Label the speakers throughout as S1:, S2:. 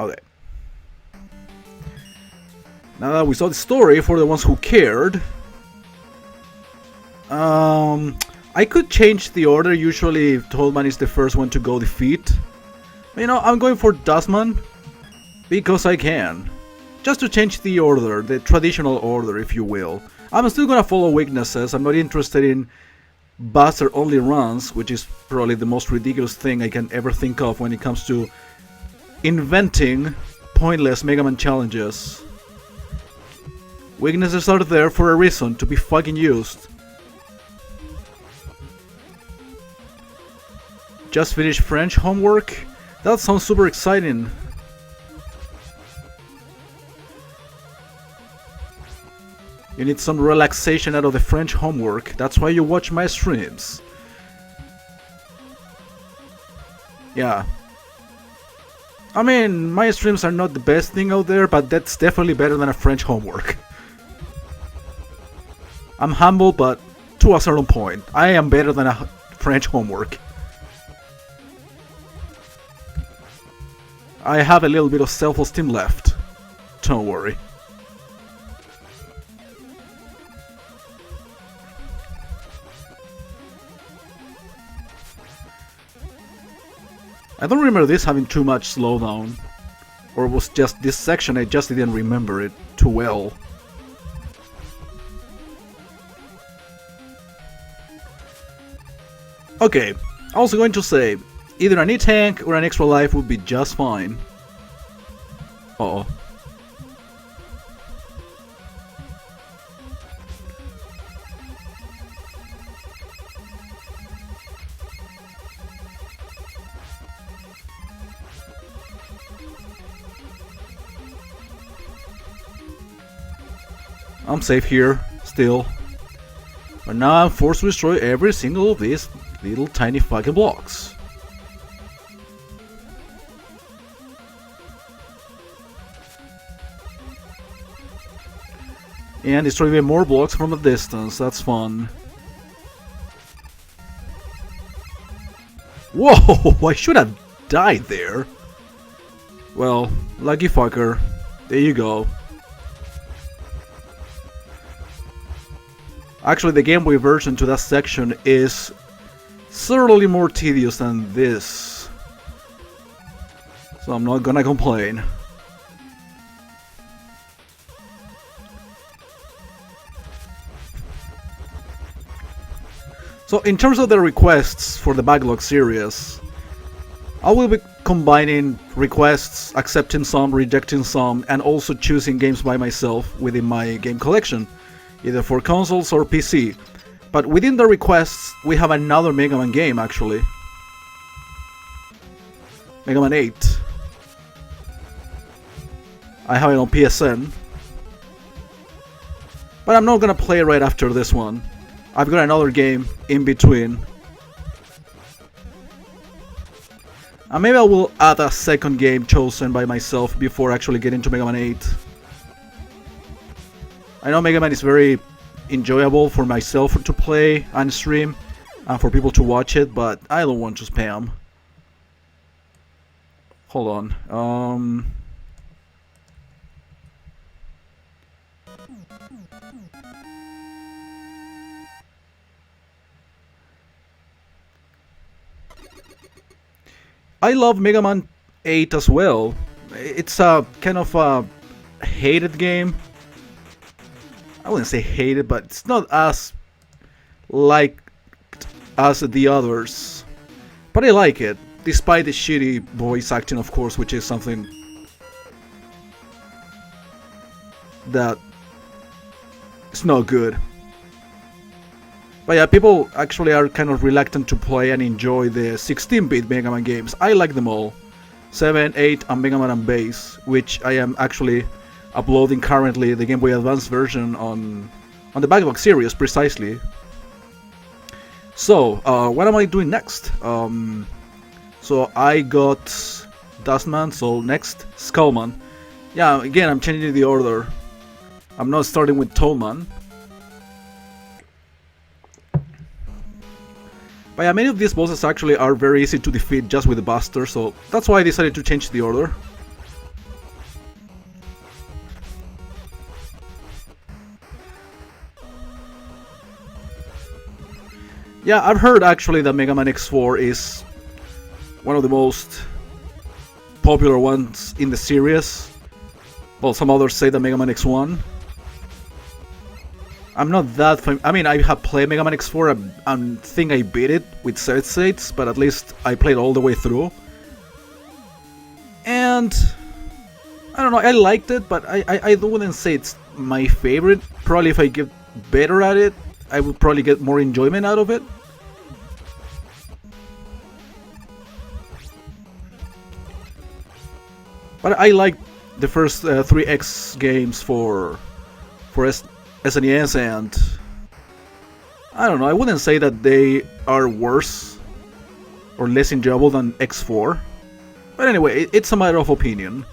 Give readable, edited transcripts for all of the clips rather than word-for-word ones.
S1: Okay. Now that we saw the story, for the ones who cared, I could change the order. Usually Toadman is the first one to go defeat. You know, I'm going for Dustman because I can. Just to change the order, the traditional order, if you will. I'm still gonna follow weaknesses. I'm not interested in Buster only runs, which is probably the most ridiculous thing I can ever think of when it comes to inventing pointless Mega Man challenges. Weaknesses are there for a reason, to be fucking used. Just finished French homework? That sounds super exciting. You need some relaxation out of the French homework. That's why you watch my streams. Yeah. I mean, my streams are not the best thing out there, but that's definitely better than a French homework. I'm humble, but to a certain point, I am better than a French homework. I have a little bit of self-esteem left. Don't worry. I don't remember this having too much slowdown. Or was just this section, I just didn't remember it too well. Okay, I was going to say, either an E-Tank or an extra life would be just fine. Uh-oh. I'm safe here, still. But now I'm forced to destroy every single of these little tiny fucking blocks. And destroy even more blocks from a distance, that's fun. Whoa, I should have died there. Well, lucky fucker. There you go. Actually, the Game Boy version to that section is certainly more tedious than this. So I'm not gonna complain. So in terms of the requests for the Backlog series, I will be combining requests, accepting some, rejecting some, and also choosing games by myself within my game collection, either for consoles or PC. But within the requests, we have another Mega Man game actually. Mega Man 8. I have it on PSN. But I'm not gonna play right after this one. I've got another game in between. And maybe I will add a second game chosen by myself before actually getting to Mega Man 8. I know Mega Man is very enjoyable for myself to play and stream, and for people to watch it, but I don't want to spam. Hold on. I love Mega Man 8 as well. It's a kind of a hated game. I wouldn't say hated, but it's not as liked as the others. But I like it, despite the shitty voice acting, of course, which is something that is not good. But yeah, people actually are kind of reluctant to play and enjoy the 16-bit Mega Man games. I like them all. 7, 8, and Mega Man and Base, which I am actually uploading currently the Game Boy Advance version on the Backlog series, precisely. So, what am I doing next? So I got Dustman, so next, Skullman. Yeah, again, I'm changing the order. I'm not starting with Toadman. But yeah, many of these bosses actually are very easy to defeat just with the Buster, so that's why I decided to change the order. Yeah, I've heard actually that Mega Man X4 is one of the most popular ones in the series. Well, some others say that Mega Man X1. I'm not that I mean, I have played Mega Man X4. I think I beat it with save states, but at least I played all the way through. And I don't know, I liked it, but I wouldn't say it's my favorite. Probably if I get better at it, I would probably get more enjoyment out of it. But I like the first 3X games for SNES, and I don't know, I wouldn't say that they are worse or less enjoyable than X4. But anyway, it's a matter of opinion.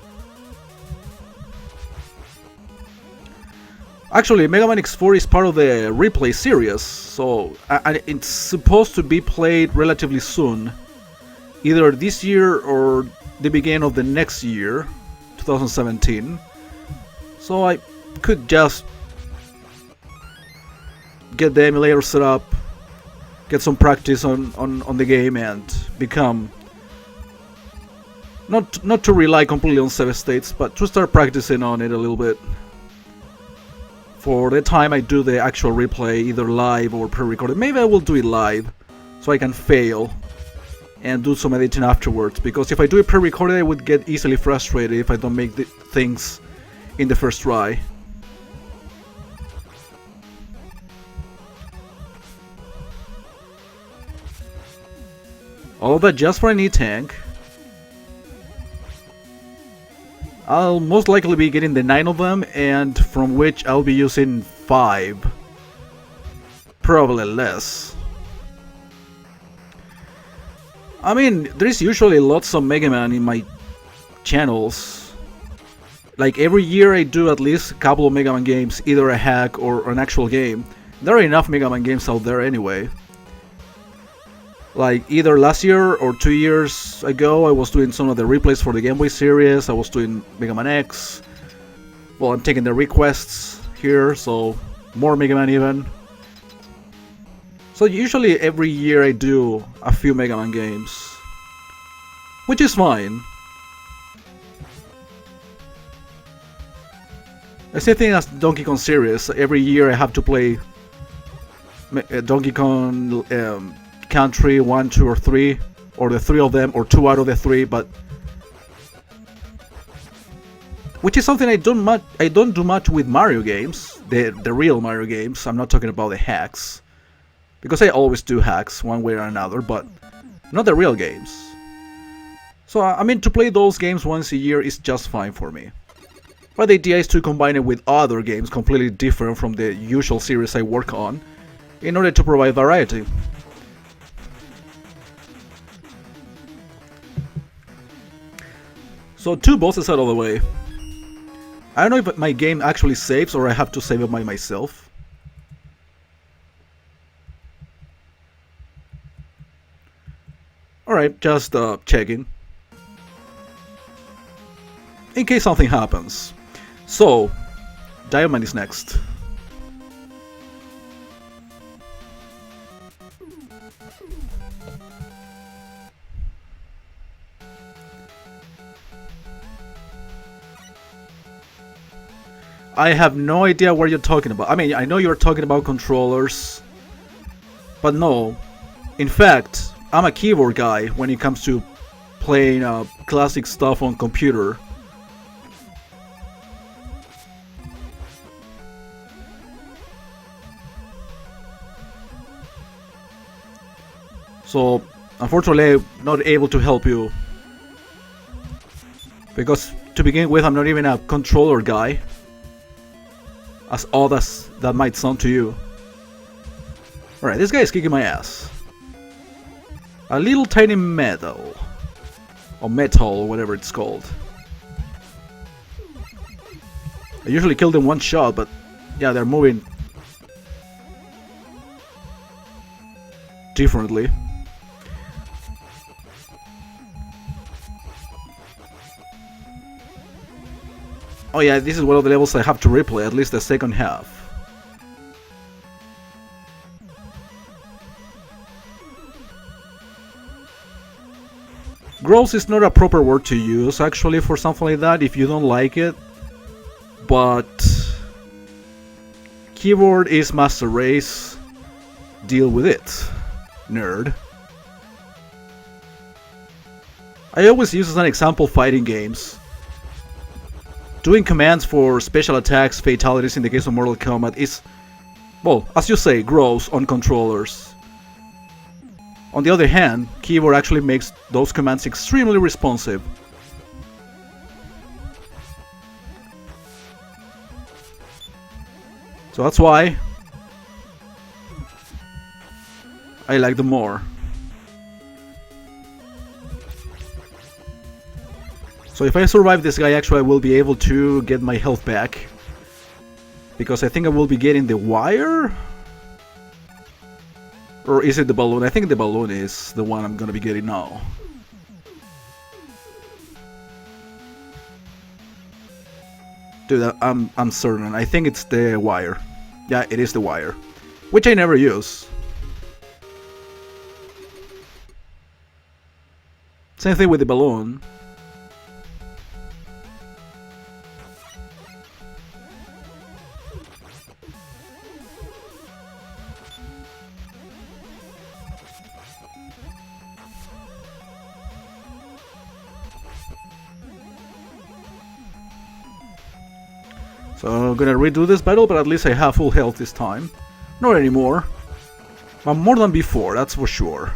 S1: Actually, Mega Man X4 is part of the Replay series, so it's supposed to be played relatively soon. Either this year or the beginning of the next year, 2017. So I could just get the emulator set up, get some practice on the game, and become not to rely completely on save states, but to start practicing on it a little bit. For the time I do the actual replay, either live or pre-recorded. Maybe I will do it live, so I can fail and do some editing afterwards, because if I do it pre-recorded, I would get easily frustrated if I don't make the things in the first try. All of that just for an E-Tank. I'll most likely be getting the 9 of them, and from which I'll be using 5. Probably less. I mean, there's usually lots of Mega Man in my channels. Like every year I do at least a couple of Mega Man games, either a hack or an actual game. There are enough Mega Man games out there anyway. Like either last year or 2 years ago I was doing some of the replays for the Game Boy series, I was doing Mega Man X. Well, I'm taking the requests here, so more Mega Man even. So usually every year I do a few Mega Man games, which is fine. The same thing as Donkey Kong series. Every year I have to play Donkey Kong Country 1, 2, or 3, or the 3 of them, or 2 out of the 3, but which is something I don't do much with Mario games, the real Mario games. I'm not talking about the hacks, because I always do hacks one way or another, but not the real games. So I mean, to play those games once a year is just fine for me. But the idea is to combine it with other games completely different from the usual series I work on, in order to provide variety. So 2 bosses out of the way. I don't know if my game actually saves or I have to save it by myself. Alright, just checking. In case something happens. So, Diamond is next. I have no idea what you're talking about. I mean, I know you're talking about controllers, but no. In fact, I'm a keyboard guy when it comes to playing classic stuff on computer. So, unfortunately, I'm not able to help you. Because, to begin with, I'm not even a controller guy. As odd as that might sound to you. Alright, this guy is kicking my ass. A little tiny metal. Or metal, or whatever it's called. I usually kill them one shot, but yeah, they're moving differently. Oh yeah, this is one of the levels I have to replay, at least the second half. Gross is not a proper word to use actually for something like that if you don't like it. But keyboard is master race. Deal with it, nerd. I always use as an example fighting games. Doing commands for special attacks, fatalities in the case of Mortal Kombat is, well, as you say, gross on controllers. On the other hand, keyboard actually makes those commands extremely responsive. So that's why I like them more. So if I survive this guy, actually I will be able to get my health back. Because I think I will be getting the wire? Or is it the balloon? I think the balloon is the one I'm gonna be getting now. Dude, I'm certain. I think it's the wire. Yeah, it is the wire. Which I never use. Same thing with the balloon. So I'm gonna redo this battle, but at least I have full health this time. Not anymore. But more than before, that's for sure.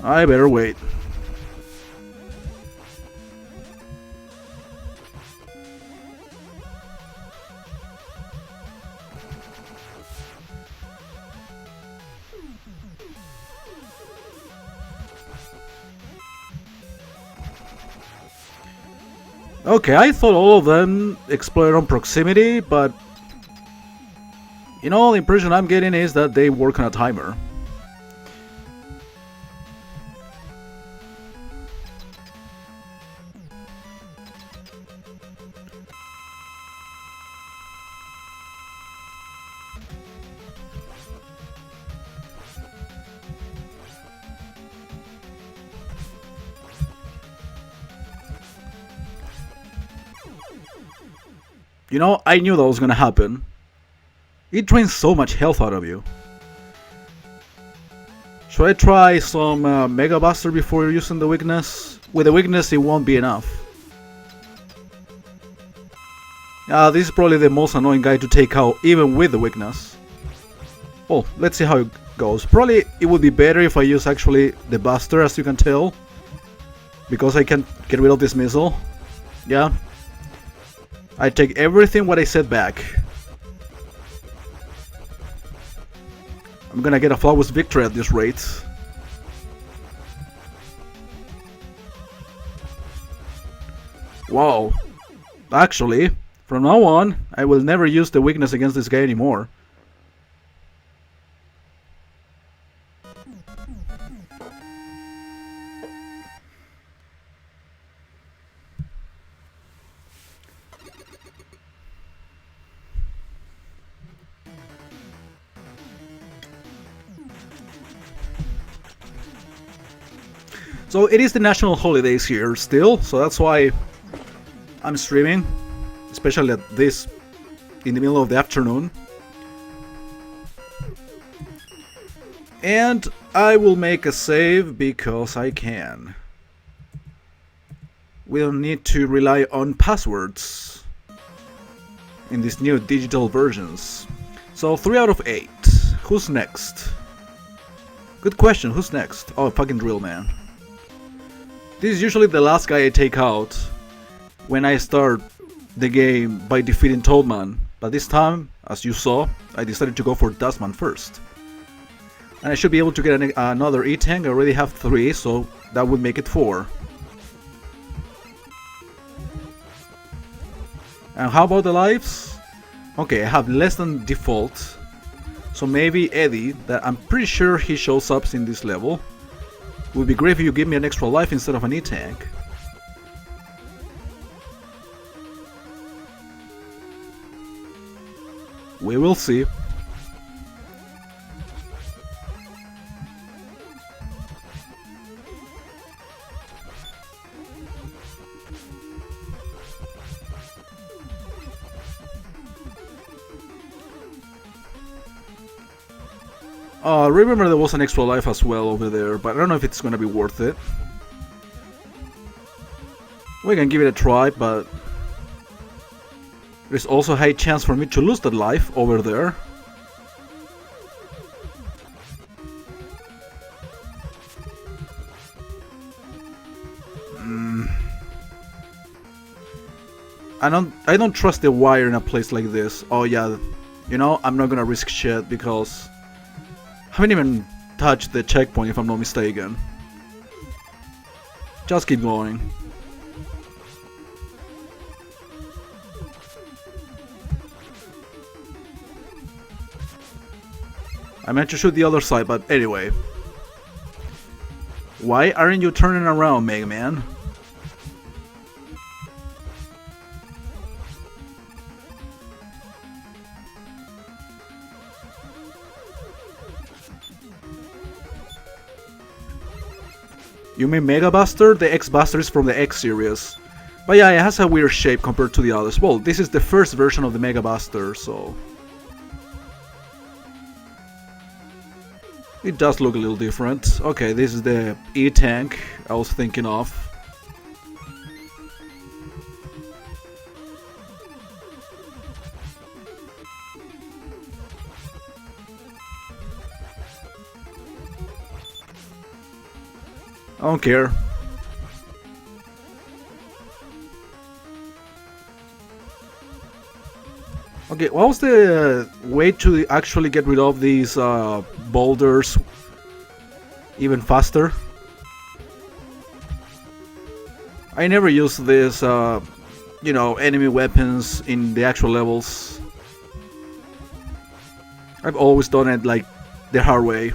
S1: I better wait. Okay, I thought all of them exploded on proximity, but you know, the impression I'm getting is that they work on a timer. You know, I knew that was gonna happen. It drains so much health out of you. Should I try some Mega Buster before using the weakness? With the weakness, it won't be enough. This is probably the most annoying guy to take out, even with the weakness. Well, let's see how it goes. Probably it would be better if I use actually the Buster, as you can tell. Because I can get rid of this missile. Yeah. I take everything what I said back. I'm gonna get a flawless victory at this rate. Wow. Actually, from now on, I will never use the weakness against this guy anymore. So it is the national holidays here still, so that's why I'm streaming, especially at this in the middle of the afternoon. And I will make a save because I can. We don't need to rely on passwords in these new digital versions. So 3 out of 8. Who's next? Good question, who's next? Oh, fucking Drill Man. This is usually the last guy I take out when I start the game by defeating Toadman, but this time, as you saw, I decided to go for Dustman first. And I should be able to get another E-Tank. I already have 3, so that would make it 4. And how about the lives? Okay, I have less than default, so maybe Eddie, that I'm pretty sure he shows up in this level. Would be great if you give me an extra life instead of an E-Tank. We will see. Remember there was an extra life as well over there, but I don't know if it's gonna be worth it. We can give it a try, but there's also a high chance for me to lose that life over there. I don't trust the wire in a place like this. Oh yeah, you know, I'm not gonna risk shit because I haven't even touched the checkpoint if I'm not mistaken. Just keep going. I meant to shoot the other side, but anyway. Why aren't you turning around, Mega Man? You mean Mega Buster? The X Buster is from the X series. But yeah, it has a weird shape compared to the others. Well, this is the first version of the Mega Buster, so... it does look a little different. Okay, this is the E-Tank I was thinking of. I don't care. Okay, what was the way to actually get rid of these boulders even faster? I never use this, you know, enemy weapons in the actual levels. I've always done it like the hard way.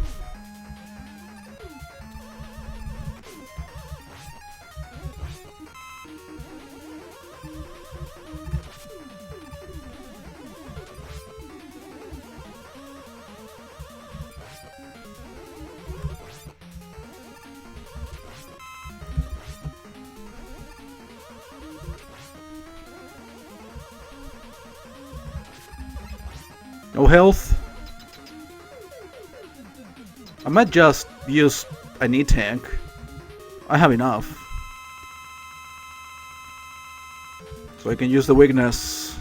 S1: No health. I might just use an E-Tank. I have enough. So I can use the weakness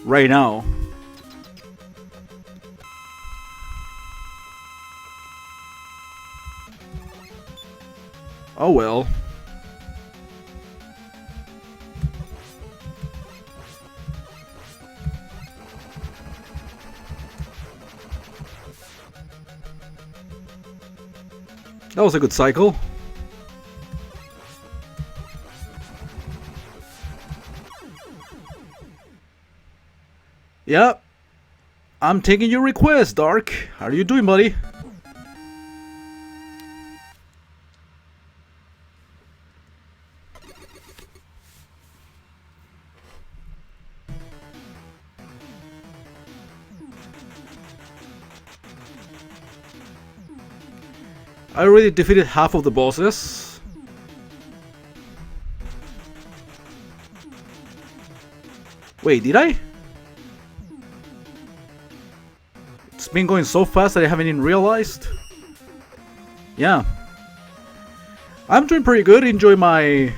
S1: right now. Oh well. That was a good cycle. Yeah, I'm taking your request, Dark. How are you doing, buddy? I already defeated half of the bosses. Wait, did I? It's been going so fast that I haven't even realized. Yeah. I'm doing pretty good, enjoying my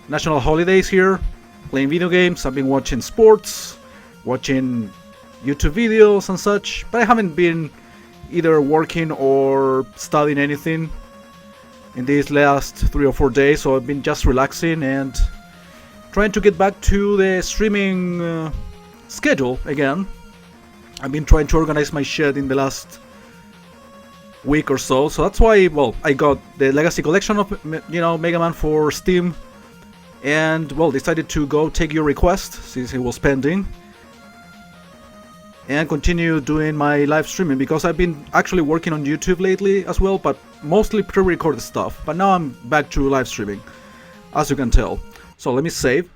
S1: national holidays here. Playing video games, I've been watching sports, watching YouTube videos and such. But I haven't been either working or studying anything in these last 3 or 4 days, so I've been just relaxing and trying to get back to the streaming schedule again. I've been trying to organize my shit in the last week or so, so that's why, well, I got the Legacy Collection of, you know, Mega Man for Steam, and, well, decided to go take your request since it was pending and continue doing my live streaming, because I've been actually working on YouTube lately as well, but mostly pre-recorded stuff. But now I'm back to live streaming, as you can tell. So let me save.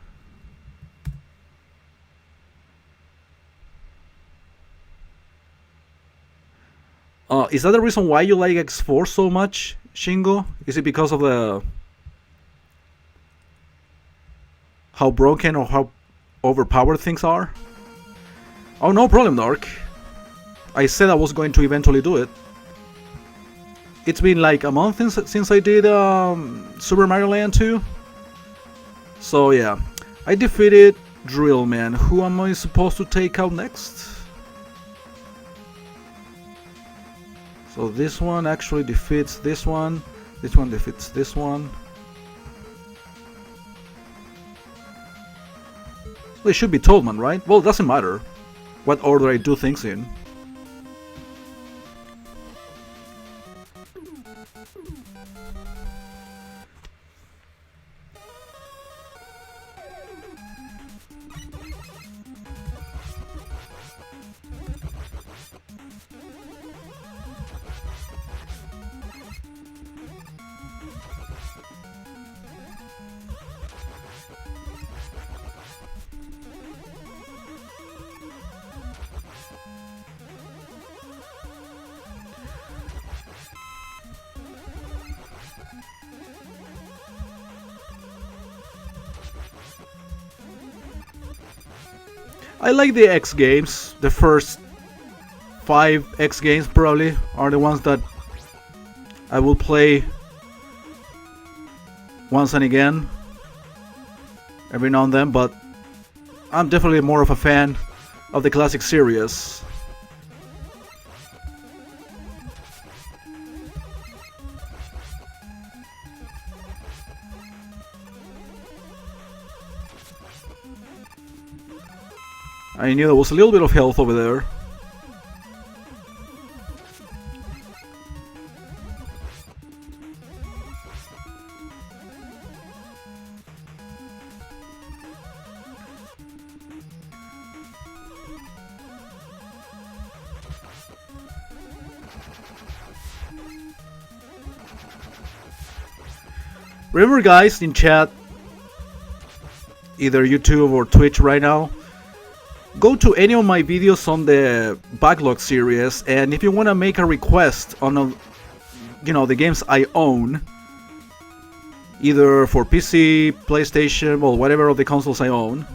S1: Is that the reason why you like X4 so much, Shingo? Is it because of the how broken or how overpowered things are? Oh, no problem, Dark. I said I was going to eventually do it. It's been like a month since I did Super Mario Land 2. So yeah, I defeated Drill Man. Who am I supposed to take out next? So this one actually defeats this one defeats this one. Well, it should be Toadman, right? Well, it doesn't matter what order I do things in. I like the X games. The first 5 X games probably are the ones that I will play once and again, every now and then, but I'm definitely more of a fan of the classic series. I knew there was a little bit of health over there. Remember, guys, in chat, either YouTube or Twitch right now, go to any of my videos on the Backlog series, and if you want to make a request on the games I own, either for PC, PlayStation, or whatever of the consoles I own,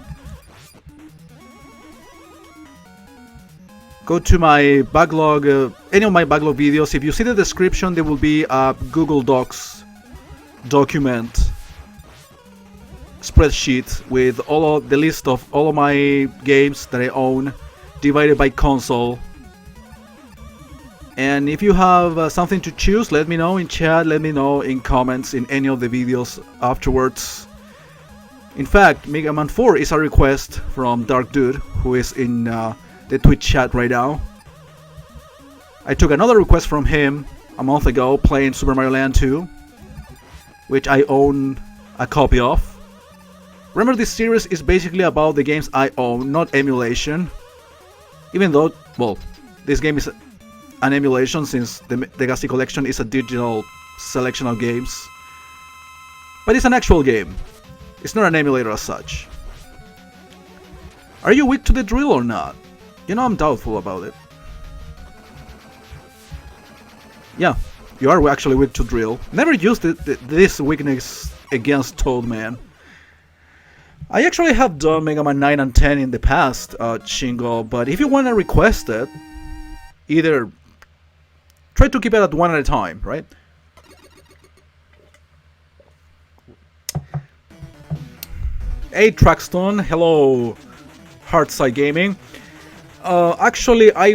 S1: go to my Backlog, any of my Backlog videos. If you see the description, there will be a Google Docs document spreadsheet with the list of all of my games that I own, divided by console. And if you have something to choose, let me know in chat, let me know in comments in any of the videos afterwards. In fact, Mega Man 4 is a request from Dark Dude, who is in the Twitch chat right now. I took another request from him a month ago, playing Super Mario Land 2, which I own a copy of. Remember, this series is basically about the games I own, not emulation. Even though, well, this game is an emulation since the Legacy Collection is a digital selection of games. But it's an actual game. It's not an emulator as such. Are you weak to the drill or not? You know, I'm doubtful about it. Yeah, you are actually weak to drill. Never used this weakness against Toadman. I actually have done Mega Man 9 and 10 in the past, Shingo, but if you want to request it, either try to keep it at one at a time, right? Hey Trackstone, hello Heartside Gaming. Actually, I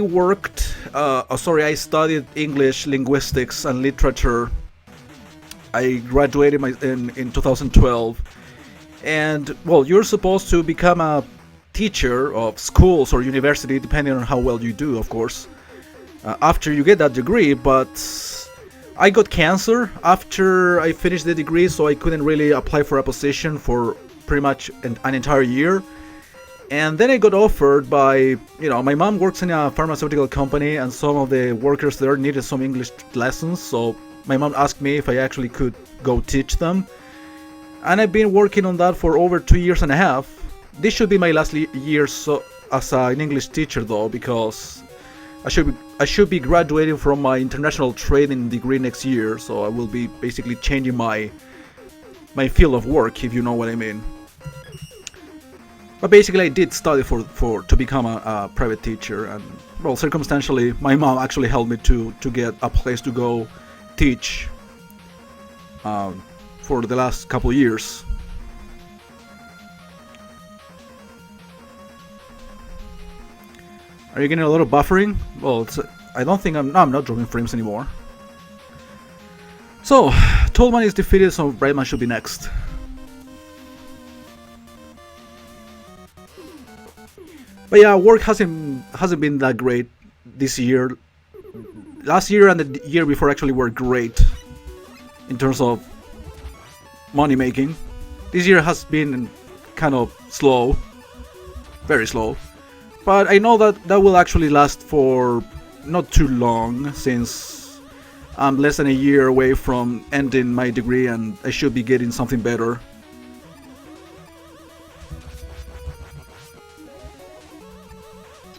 S1: studied English, linguistics, and literature. I graduated in 2012. And, well, you're supposed to become a teacher of schools or university, depending on how well you do, of course, after you get that degree. But I got cancer after I finished the degree, so I couldn't really apply for a position for pretty much an entire year. And then I got offered by, my mom works in a pharmaceutical company, and some of the workers there needed some English lessons, so my mom asked me if I actually could go teach them. And I've been working on that for over 2 years and a half. This should be my last year as an English teacher, though, because I should be graduating from my international trading degree next year, so I will be basically changing my field of work, if you know what I mean. But basically, I did study to become a private teacher, and well, circumstantially, my mom actually helped me to get a place to go teach for the last couple of years. Are you getting a little buffering? Well, I don't think I'm not dropping frames anymore. So, Tollman is defeated, so Brightman should be next. But yeah, work hasn't been that great this year. Last year and the year before actually were great in terms of money making. This year has been kind of slow, very slow. But I know that will actually last for not too long, since I'm less than a year away from ending my degree and I should be getting something better.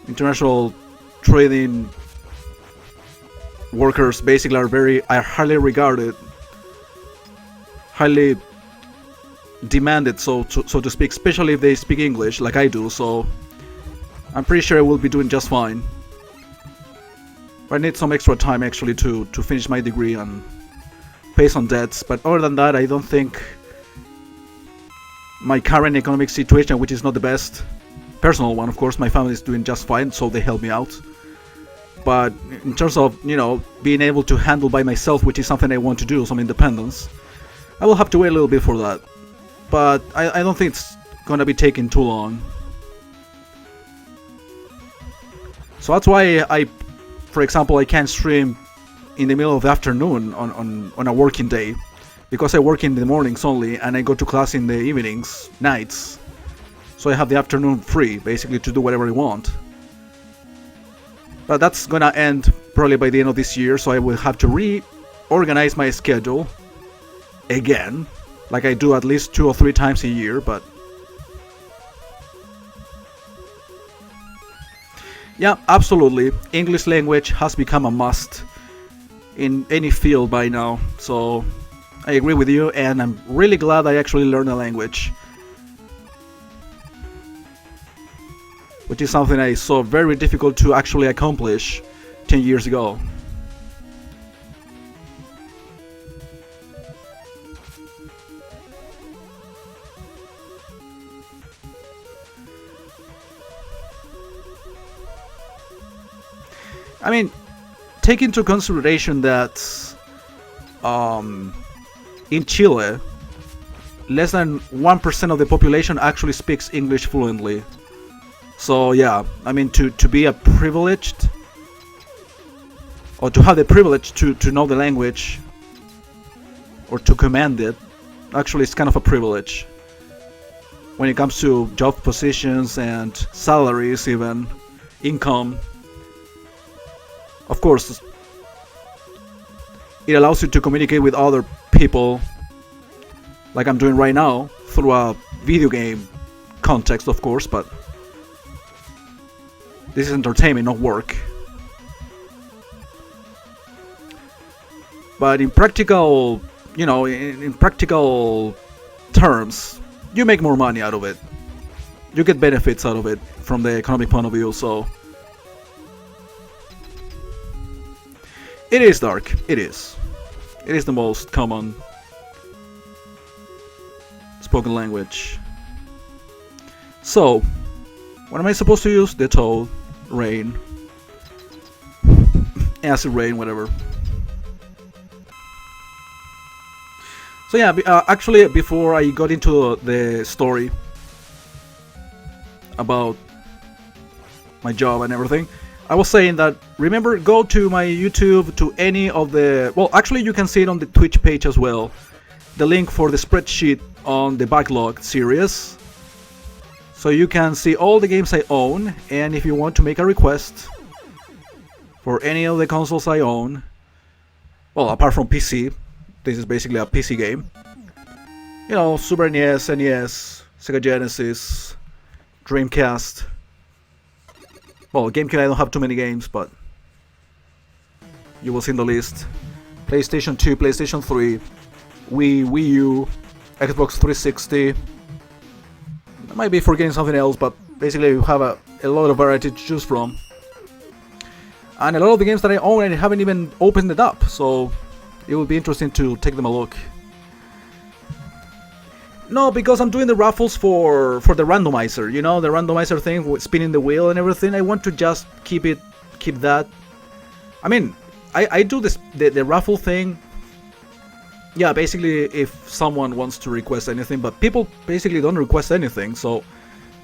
S1: International trading workers basically are highly regarded, highly demanded, so to speak, especially if they speak English like I do, so I'm pretty sure I will be doing just fine. I need some extra time actually to finish my degree and pay some debts, but other than that, I don't think my current economic situation, which is not the best, personal one, of course, my family is doing just fine, so they help me out. But in terms of, being able to handle by myself, which is something I want to do, some independence, I will have to wait a little bit for that. But I don't think it's gonna be taking too long. So that's why for example, I can't stream in the middle of the afternoon on a working day, because I work in the mornings only and I go to class in the evenings, nights. So I have the afternoon free, basically, to do whatever I want. But that's gonna end probably by the end of this year, so I will have to reorganize my schedule again, like I do at least 2 or 3 times a year, but yeah, absolutely. English language has become a must in any field by now, so I agree with you, and I'm really glad I actually learned a language, which is something I saw very difficult to actually accomplish 10 years ago. I mean, take into consideration that in Chile, less than 1% of the population actually speaks English fluently. So yeah, I mean, to be a privileged, or to have the privilege to know the language, or to command it, actually it's kind of a privilege. When it comes to job positions and salaries, even income. Of course, it allows you to communicate with other people, like I'm doing right now, through a video game context, of course, but this is entertainment, not work. But in practical, in practical terms, you make more money out of it. You get benefits out of it from the economic point of view, so it is dark. It is. It is the most common spoken language. So, what am I supposed to use? The toll, rain, acid rain, whatever. So yeah, actually, before I got into the story about my job and everything, I was saying that, remember, go to my YouTube, to any of the... Well, actually, you can see it on the Twitch page as well. The link for the spreadsheet on the Backlog series. So you can see all the games I own, and if you want to make a request for any of the consoles I own, well, apart from PC, this is basically a PC game. Super NES, NES, Sega Genesis, Dreamcast. Well, GameCube I don't have too many games, but you will see in the list. PlayStation 2, PlayStation 3, Wii U, Xbox 360. I might be forgetting something else, but basically you have a lot of variety to choose from. And a lot of the games that I own, I haven't even opened it up, so it will be interesting to take them a look. No, because I'm doing the raffles for the randomizer, you know, the randomizer thing with spinning the wheel and everything. I want to just keep that. I mean, I do the raffle thing. Yeah, basically if someone wants to request anything, but people basically don't request anything, so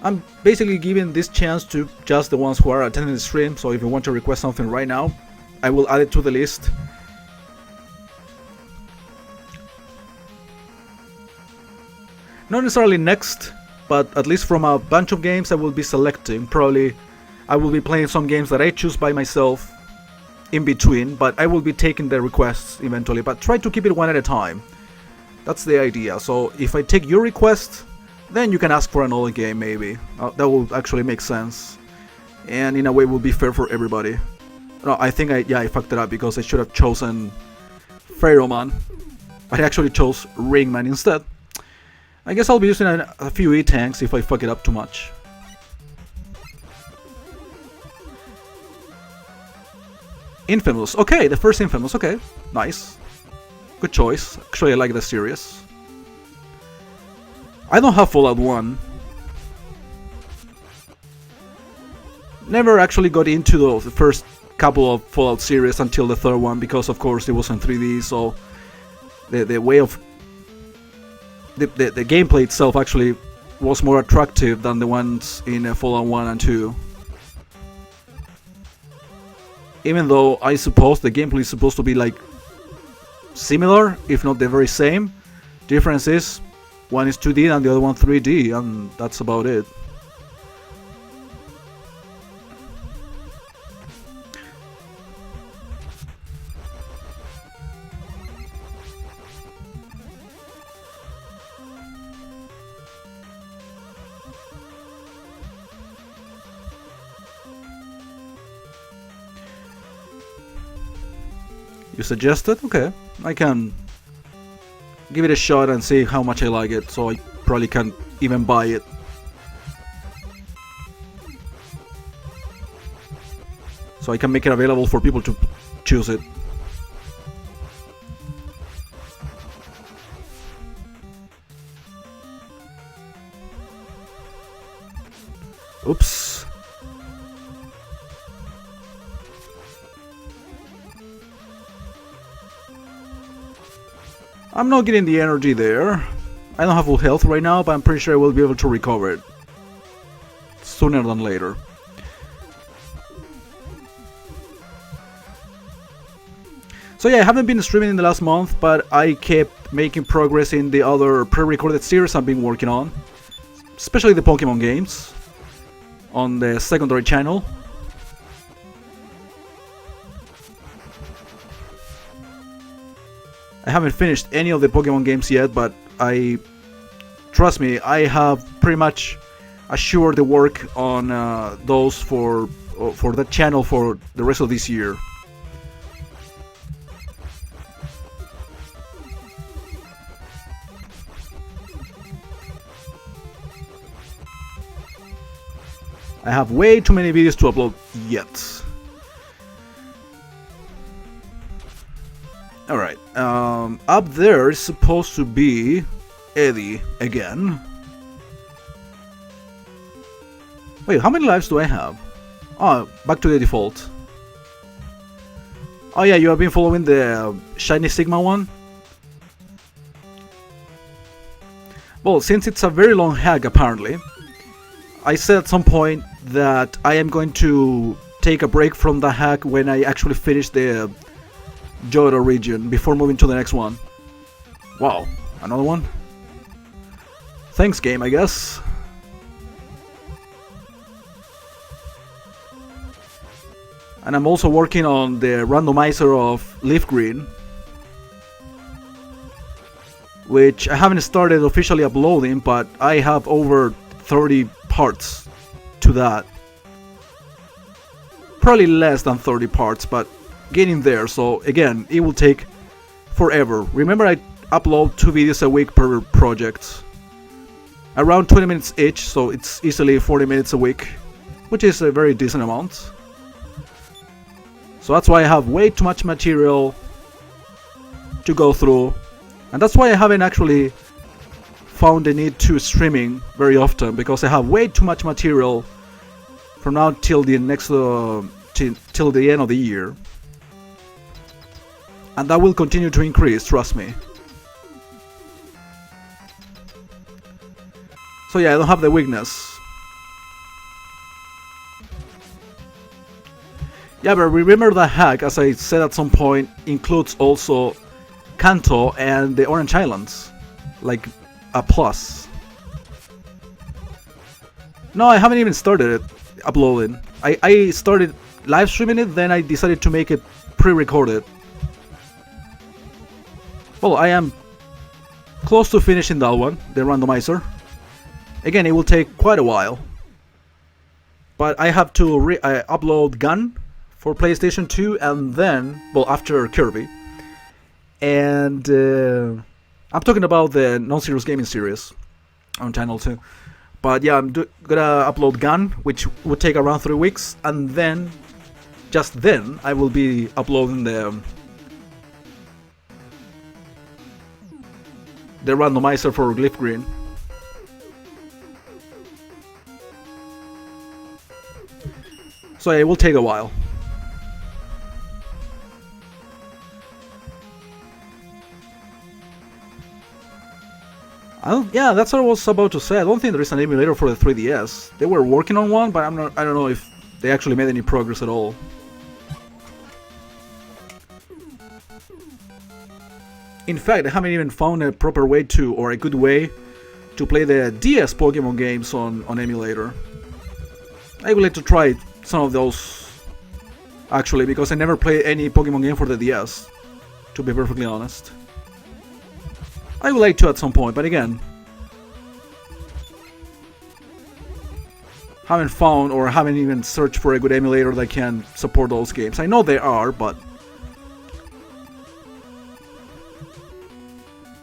S1: I'm basically giving this chance to just the ones who are attending the stream. So if you want to request something right now, I will add it to the list. Not necessarily next, but at least from a bunch of games I will be selecting. Probably I will be playing some games that I choose by myself in between, but I will be taking the requests eventually, but try to keep it one at a time. That's the idea. So if I take your request, then you can ask for another game maybe. That will actually make sense, and in a way will be fair for everybody. No, I think I fucked it up because I should have chosen Pharaoh Man, but I actually chose Ringman instead. I guess I'll be using a few E-tanks if I fuck it up too much. Infamous. Okay, the first Infamous. Okay, nice. Good choice. Actually, I like the series. I don't have Fallout 1. Never actually got into the first couple of Fallout series until the third one, because of course it was in 3D, so the way of the gameplay itself actually was more attractive than the ones in Fallout 1 and 2. Even though I suppose the gameplay is supposed to be like similar, if not the very same. Difference is one is 2D and the other one 3D, and that's about it. You suggested? Okay, I can give it a shot and see how much I like it, so I probably can't even buy it. So I can make it available for people to choose it. Oops. I'm not getting the energy there. I don't have full health right now, but I'm pretty sure I will be able to recover it sooner than later. So yeah, I haven't been streaming in the last month, but I kept making progress in the other pre-recorded series I've been working on, especially the Pokemon games on the secondary channel. I haven't finished any of the Pokemon games yet, but trust me, I have pretty much assured the work on those for that channel for the rest of this year. I have way too many videos to upload yet. Alright, up there is supposed to be Eddie again. Wait, how many lives do I have? Oh, back to the default. Oh yeah, you have been following the Shiny Sigma one? Well, since it's a very long hack apparently, I said at some point that I am going to take a break from the hack when I actually finish the Johto region before moving to the next one. Wow, another one? Thanks game, I guess. And I'm also working on the randomizer of Leaf Green, which I haven't started officially uploading, but I have over 30 parts to that. Probably less than 30 parts, but getting there. So again, it will take forever. Remember, I upload 2 videos a week per project, around 20 minutes each, so it's easily 40 minutes a week, which is a very decent amount. So that's why I have way too much material to go through, and that's why I haven't actually found the need to streaming very often, because I have way too much material from now till the next till the end of the year, and that will continue to increase, trust me. So yeah, I don't have the weakness. Yeah, but remember that hack, as I said at some point, includes also Kanto and the Orange Islands, like a plus. No, I haven't even started it uploading. I started live streaming it, then I decided to make it pre-recorded. Well, I am close to finishing that one, the randomizer. Again, it will take quite a while, but I have to upload Gun for PlayStation 2, and then, well, after Kirby. And I'm talking about the Non-Serious Gaming series on Channel 2. But yeah, I'm gonna upload Gun, which would take around 3 weeks, and then, just then, I will be uploading the randomizer for Glyph Green. So it will take a while. Yeah, that's what I was about to say. I don't think there is an emulator for the 3DS. They were working on one, but I don't know if they actually made any progress at all. In fact, I haven't even found a proper way to, or a good way, to play the DS Pokemon games on emulator. I would like to try some of those, actually, because I never played any Pokemon game for the DS, to be perfectly honest. I would like to at some point, but again, haven't found or haven't even searched for a good emulator that can support those games. I know there are, but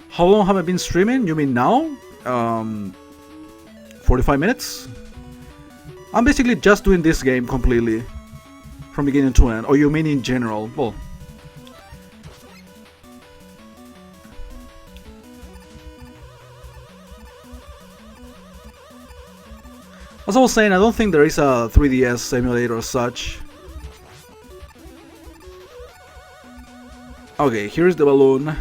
S1: how long have I been streaming? You mean now? 45 minutes? I'm basically just doing this game completely, from beginning to end. Or you mean in general? Well, as I was saying, I don't think there is a 3DS emulator as such. Okay, here's the balloon.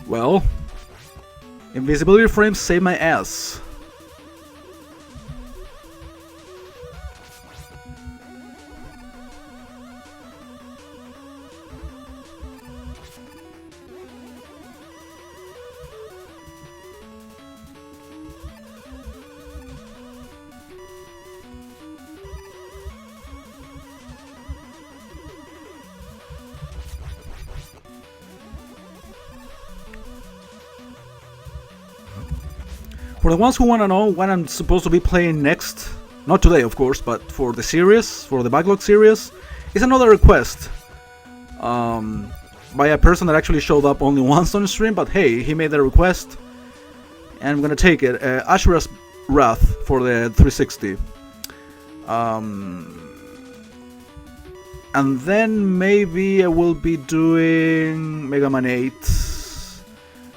S1: Well, invisibility frames save my ass. For the ones who want to know what I'm supposed to be playing next, not today of course, but for the series, for the Backlog series, is another request by a person that actually showed up only once on the stream, but hey, he made the request and I'm gonna take it. Ashura's Wrath for the 360. And then maybe I will be doing Mega Man 8,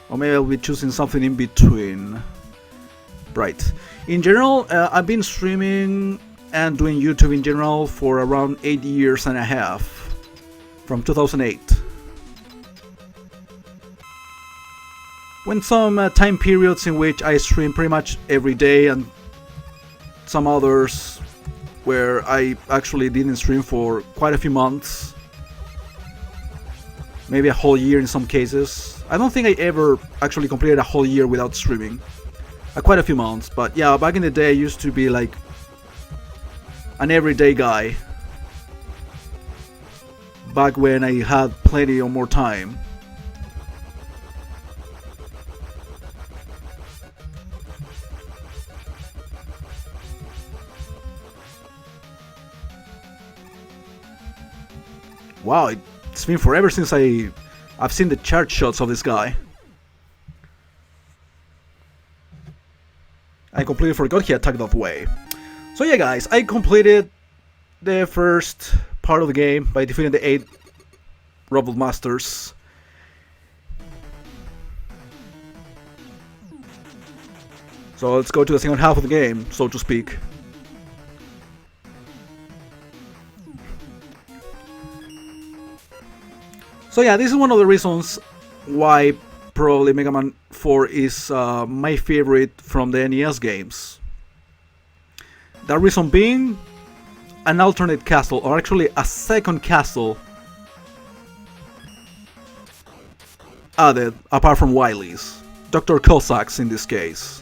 S1: or maybe I'll be choosing something in between. Right. In general, I've been streaming and doing YouTube in general for around 8 years and a half, from 2008. When some time periods in which I stream pretty much every day, and some others where I actually didn't stream for quite a few months, maybe a whole year in some cases. I don't think I ever actually completed a whole year without streaming. quite a few months. But yeah, back in the day I used to be like an everyday guy. Back when I had plenty or more time. Wow, it's been forever since I've seen the chart shots of this guy. I completely forgot he attacked that way. So yeah guys, I completed the first part of the game by defeating the 8 Robot Masters. So let's go to the second half of the game, so to speak. So yeah, this is one of the reasons why probably Mega Man 4 is my favorite from the NES games. That reason being an alternate castle, or actually a second castle added apart from Wily's. Dr. Cossack's in this case.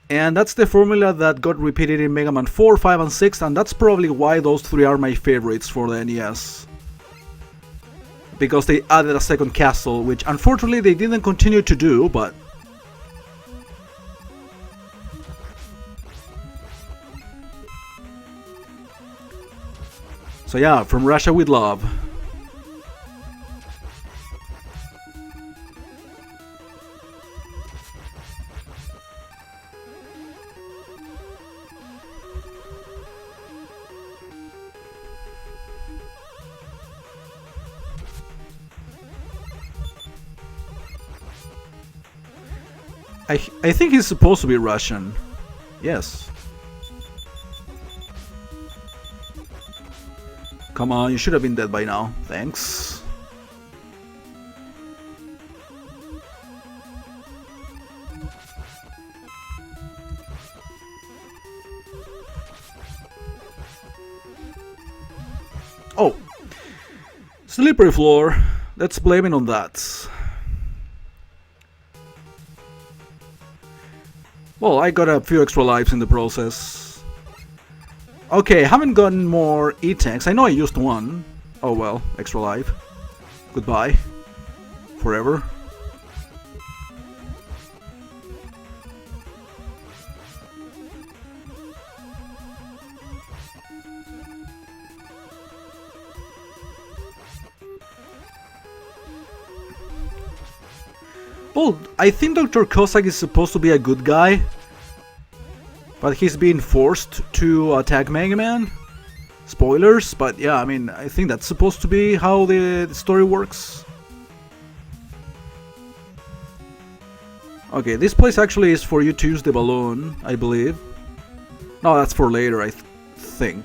S1: And that's the formula that got repeated in Mega Man 4, 5 and 6, and that's probably why those 3 are my favorites for the NES. Because they added a second castle, which unfortunately they didn't continue to do, but... So yeah, from Russia with love. I think he's supposed to be Russian. Yes. Come on, you should have been dead by now. Thanks. Oh. Slippery floor. Let's blame it on that. Well, I got a few extra lives in the process. Okay, haven't gotten more E-tanks. I know I used one. Oh well, extra life. Goodbye. Forever. Well, I think Dr. Cossack is supposed to be a good guy, but he's being forced to attack Mega Man. Spoilers, but yeah, I mean, I think that's supposed to be how the story works. Okay, this place actually is for you to use the balloon, I believe. No, that's for later, I think.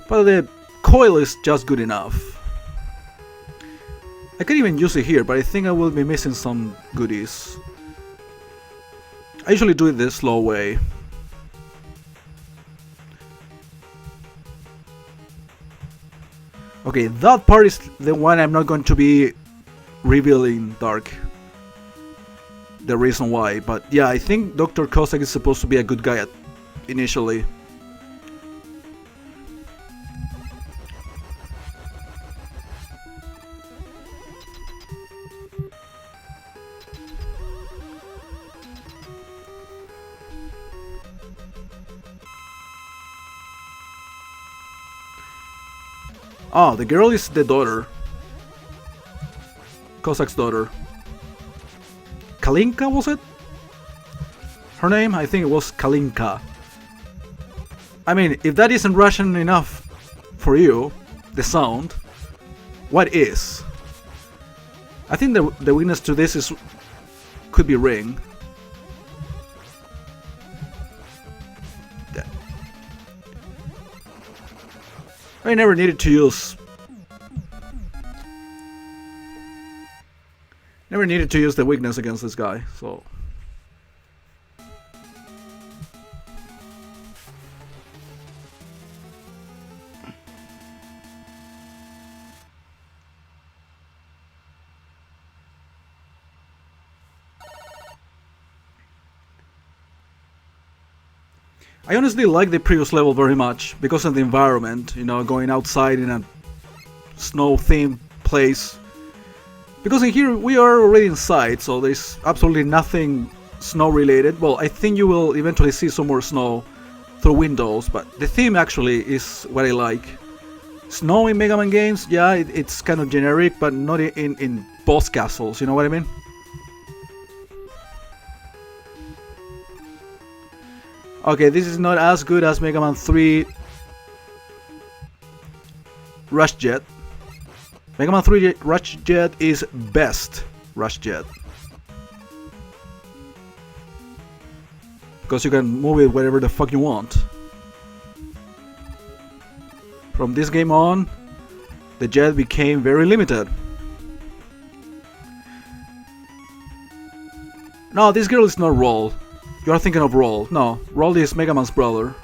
S1: But the coil is just good enough. I could even use it here, but I think I will be missing some goodies. I usually do it the slow way. Okay, that part is the one I'm not going to be revealing, Dark. The reason why, but yeah, I think Dr. Cossack is supposed to be a good guy initially. Oh, the girl is the daughter. Cossack's daughter. Kalinka, was it? Her name? I think it was Kalinka. I mean, if that isn't Russian enough for you, the sound, what is? I think the weakness to this is could be ring. I never needed to use the weakness against this guy, so I honestly like the previous level very much because of the environment, you know, going outside in a snow-themed place. Because in here we are already inside, so there's absolutely nothing snow-related. Well, I think you will eventually see some more snow through windows, but the theme actually is what I like. Snow in Mega Man games, yeah, it's kind of generic, but not in boss castles, you know what I mean? Okay, this is not as good as Mega Man 3 Rush Jet. Mega Man 3 Rush Jet is best Rush Jet. Because you can move it wherever the fuck you want. From this game on, the jet became very limited. No, this girl is not Roll. You are thinking of Roll. No, Roll is Mega Man's brother.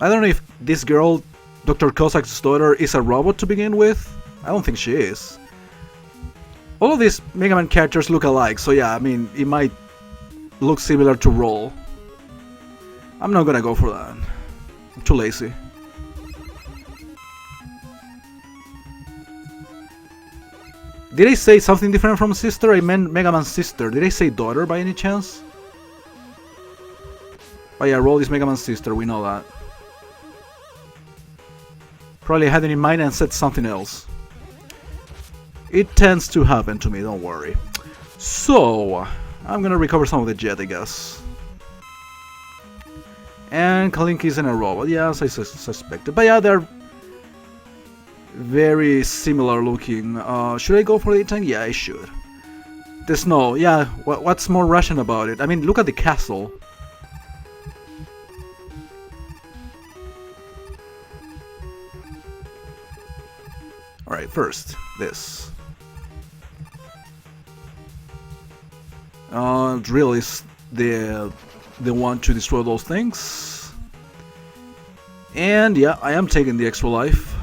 S1: I don't know if this girl, Dr. Kozak's daughter, is a robot to begin with. I don't think she is. All of these Mega Man characters look alike, so yeah, I mean, it might look similar to Roll. I'm not gonna go for that. I'm too lazy. Did I say something different from sister? I meant Mega Man's sister. Did I say daughter by any chance? Oh yeah, Roll is Mega Man's sister, we know that. Probably had it in mind and said something else. It tends to happen to me, don't worry. So, I'm gonna recover some of the jet, I guess. And Kalink isn't a robot, yes, I suspected. But yeah, they're very similar looking. Should I go for the tank? Yeah, I should. The snow, yeah, what's more Russian about it? I mean, look at the castle. Alright, first, this. Drill is the one to destroy those things. And yeah, I am taking the extra life.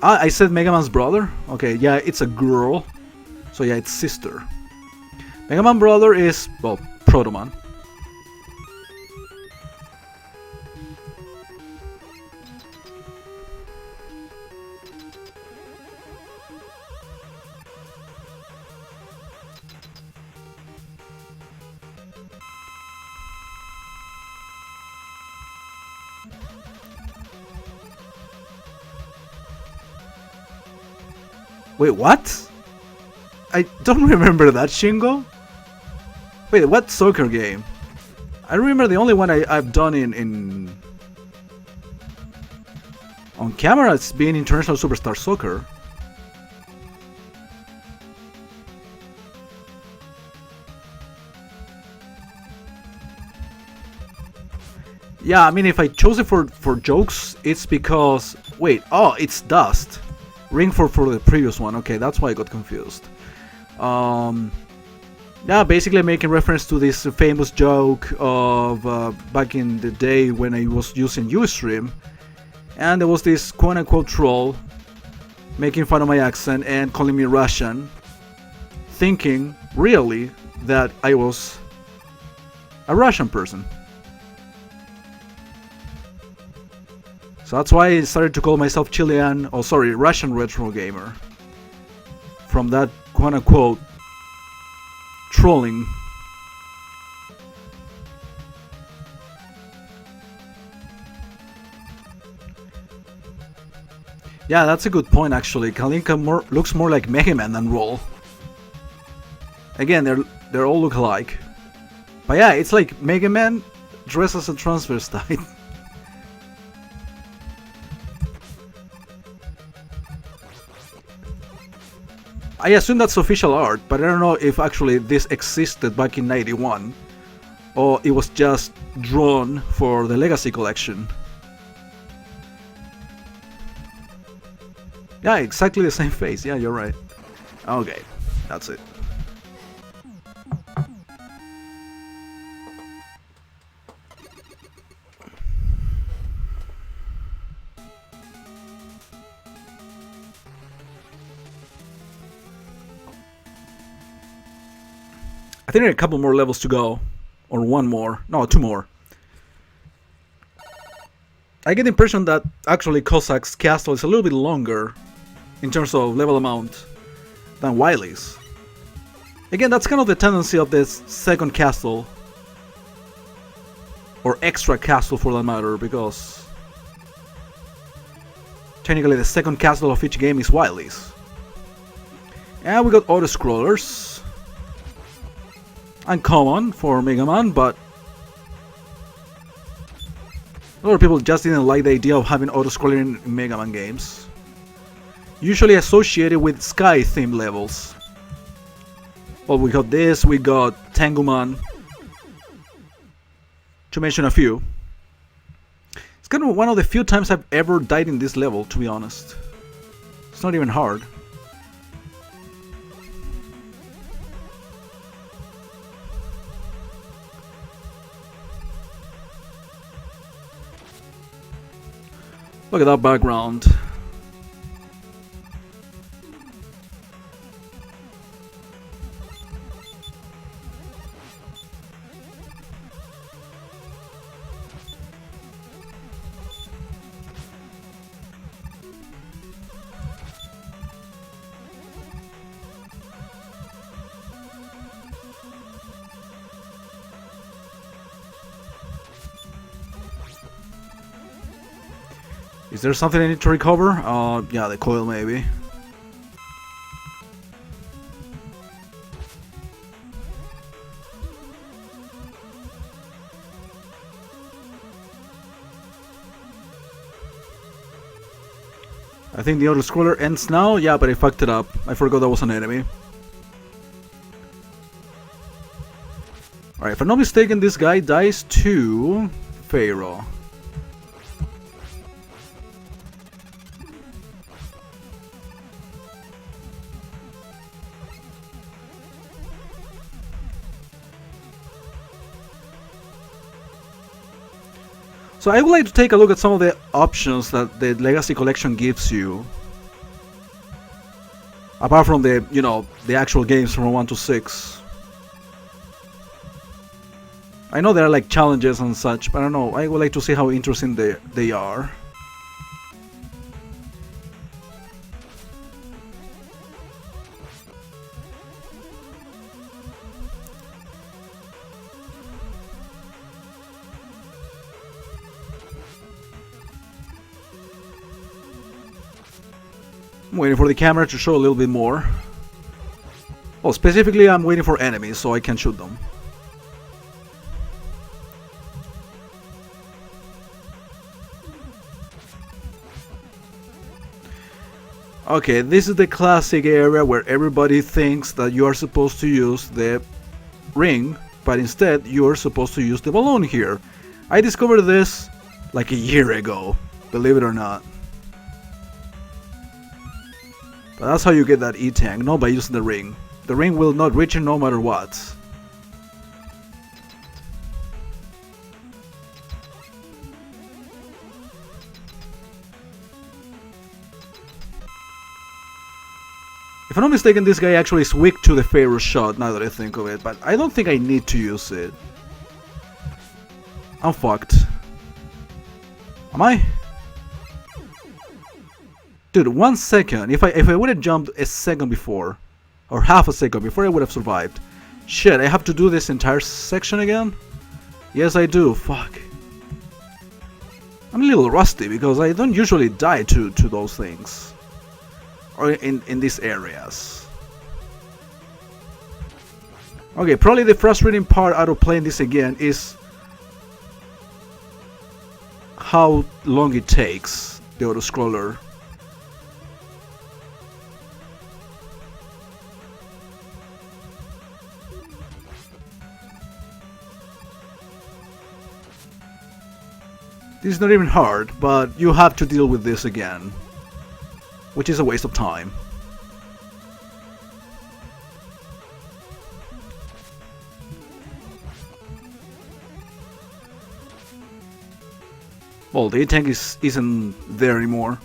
S1: I said Mega Man's brother? Okay, yeah, it's a girl. So yeah, it's sister. Mega Man brother is, well, Proto Man. Wait, what? I don't remember that, Shingo? Wait, what soccer game? I remember the only one I've done on camera, it's been International Superstar Soccer. Yeah, I mean, if I chose it for jokes, it's because... Wait, oh, it's Dust. Ring for the previous one. Okay, that's why I got confused. Yeah, basically making reference to this famous joke of back in the day when I was using Ustream, and there was this quote-unquote troll making fun of my accent and calling me Russian, thinking really that I was a Russian person. So that's why I started to call myself Russian retro gamer. From that quote-unquote trolling. Yeah, that's a good point actually. Kalinka looks more like Mega Man than Roll. Again, they're all look alike. But yeah, it's like Mega Man dressed as a transvestite. I assume that's official art, but I don't know if actually this existed back in '91, or it was just drawn for the Legacy Collection. Yeah, exactly the same face. Yeah, you're right. Okay, that's it. I think there are a couple more levels to go. Or one more. No, two more. I get the impression that actually Cossack's castle is a little bit longer in terms of level amount than Wily's. Again, that's kind of the tendency of this second castle. Or extra castle for that matter, because technically the second castle of each game is Wily's. And we got auto-scrollers. Uncommon for Mega Man, but a lot of people just didn't like the idea of having auto-scrolling in Mega Man games. Usually associated with Sky-themed levels. Well, we got this, we got Tenguman, to mention a few. It's kind of one of the few times I've ever died in this level, to be honest. It's not even hard. Look at that background. Is there something I need to recover? Yeah, the coil maybe. I think the auto-scroller ends now. Yeah, but I fucked it up. I forgot that was an enemy. Alright, if I'm not mistaken, this guy dies to Pharaoh. So I would like to take a look at some of the options that the Legacy Collection gives you. Apart from the, you know, the actual games from 1 to 6. I know there are like challenges and such, but I don't know. I would like to see how interesting they are. I'm waiting for the camera to show a little bit more. Well, specifically I'm waiting for enemies so I can shoot them. Okay, this is the classic area where everybody thinks that you are supposed to use the ring, but instead you are supposed to use the balloon here. I discovered this like a year ago, believe it or not. But that's how you get that E-Tank, not by using the ring. The ring will not reach it no matter what. If I'm not mistaken, this guy actually is weak to the Pharaoh shot, now that I think of it, but I don't think I need to use it. I'm fucked. Am I? Dude, 1 second. If I would have jumped a second before, or half a second before, I would have survived. Shit, I have to do this entire section again? Yes, I do. Fuck. I'm a little rusty because I don't usually die to those things. Or in these areas. Okay, probably the frustrating part out of playing this again is how long it takes, the auto-scroller. This is not even hard, but you have to deal with this again, which is a waste of time. Well, the E-Tank isn't there anymore.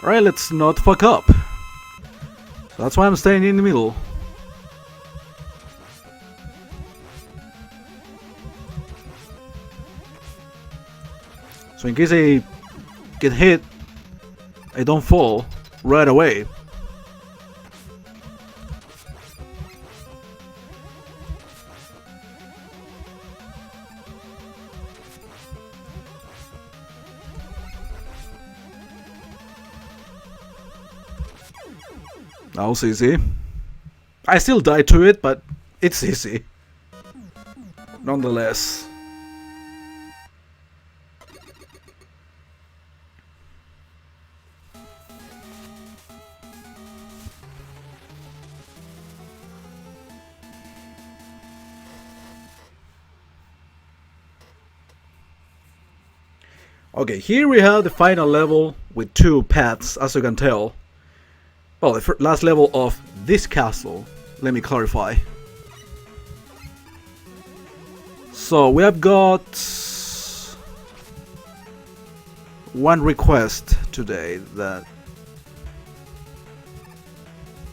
S1: Alright, let's not fuck up. That's why I'm staying in the middle. So in case I get hit, I don't fall right away. That was easy. I still died to it, but it's easy. Nonetheless. Okay, here we have the final level with 2 paths, as you can tell. Well, the last level of this castle, let me clarify. So we have got 1 request today that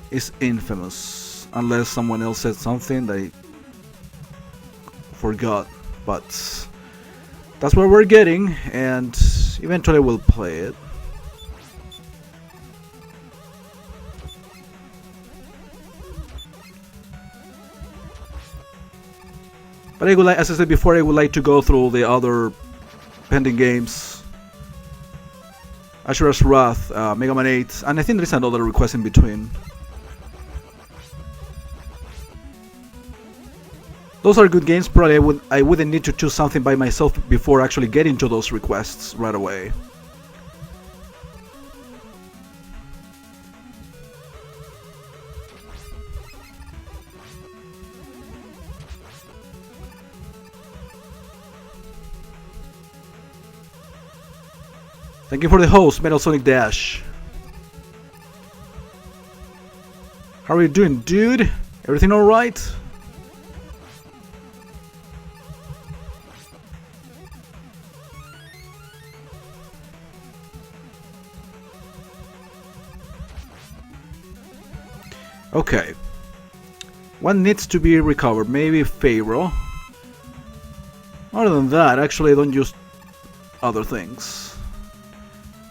S1: is infamous, unless someone else said something that I forgot, but that's what we're getting, and eventually we'll play it. But I would like, as I said before, I would like to go through the other pending games. Ashura's Wrath, Mega Man 8, and I think there's another request in between. Those are good games. Probably I wouldn't need to choose something by myself before actually getting to those requests right away. Thank you for the host, Metal Sonic Dash. How are you doing, dude? Everything alright? Okay. What needs to be recovered? Maybe Pharaoh. Other than that, actually I don't use other things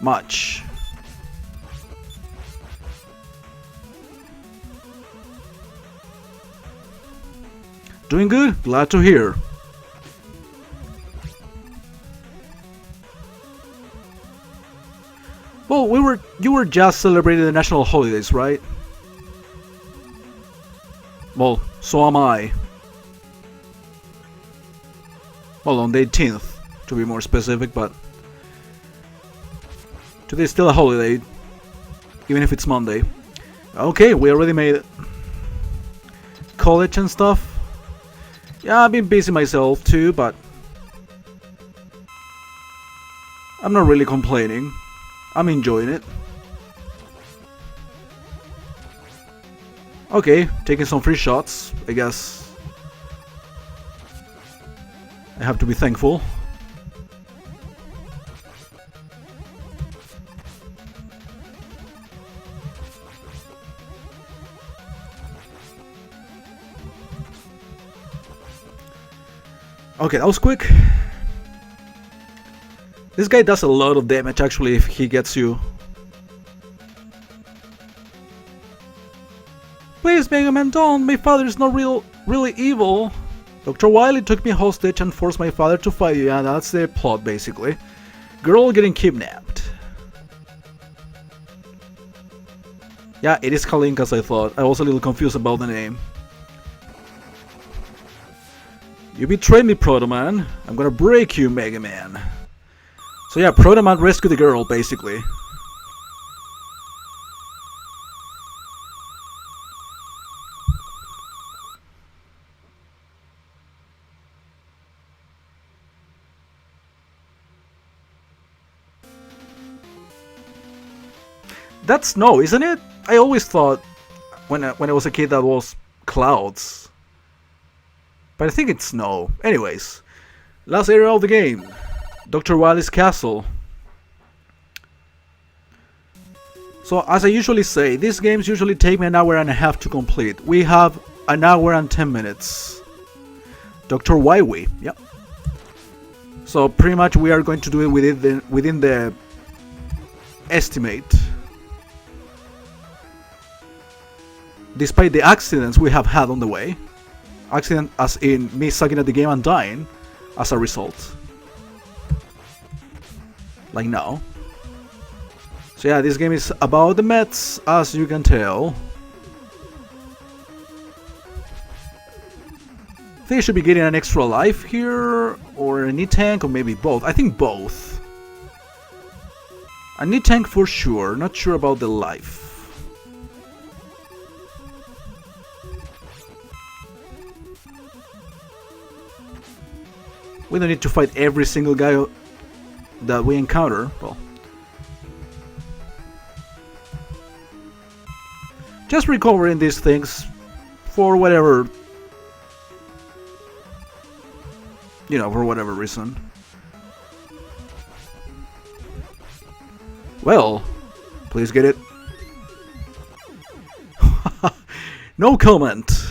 S1: much. Doing good? Glad to hear. Well, you were just celebrating the national holidays, right? Well, so am I. Well, on the 18th, to be more specific, but today's still a holiday, even if it's Monday. Okay, we already made it. College and stuff. Yeah, I've been busy myself too, but I'm not really complaining. I'm enjoying it. Okay, taking some free shots, I guess. I have to be thankful. Okay, that was quick. This guy does a lot of damage actually if he gets you. Please, Mega Man, don't. My father is not really evil. Dr. Wily took me hostage and forced my father to fight you. Yeah, that's the plot basically. Girl getting kidnapped. Yeah, it is Kalinka as I thought. I was a little confused about the name. You betrayed me, Proto Man. I'm gonna break you, Mega Man. So yeah, Proto Man rescued the girl, basically. That's snow, isn't it? I always thought, when I was a kid, that was clouds. But I think it's snow. Anyways, last area of the game. Dr. Wily's castle. So as I usually say, these games usually take me an hour and a half to complete. We have an hour and 10 minutes. Dr. Waiwi, yep. So pretty much we are going to do it within the estimate. Despite the accidents we have had on the way. Accident as in me sucking at the game and dying as a result. Like now. So yeah, this game is about the Mets, as you can tell. I think I should be getting an extra life here, or a need tank, or maybe both. I think both. A need tank for sure, not sure about the life. We don't need to fight every single guy that we encounter. Well, just recovering these things for whatever, for whatever reason. Well, please get it. No comment.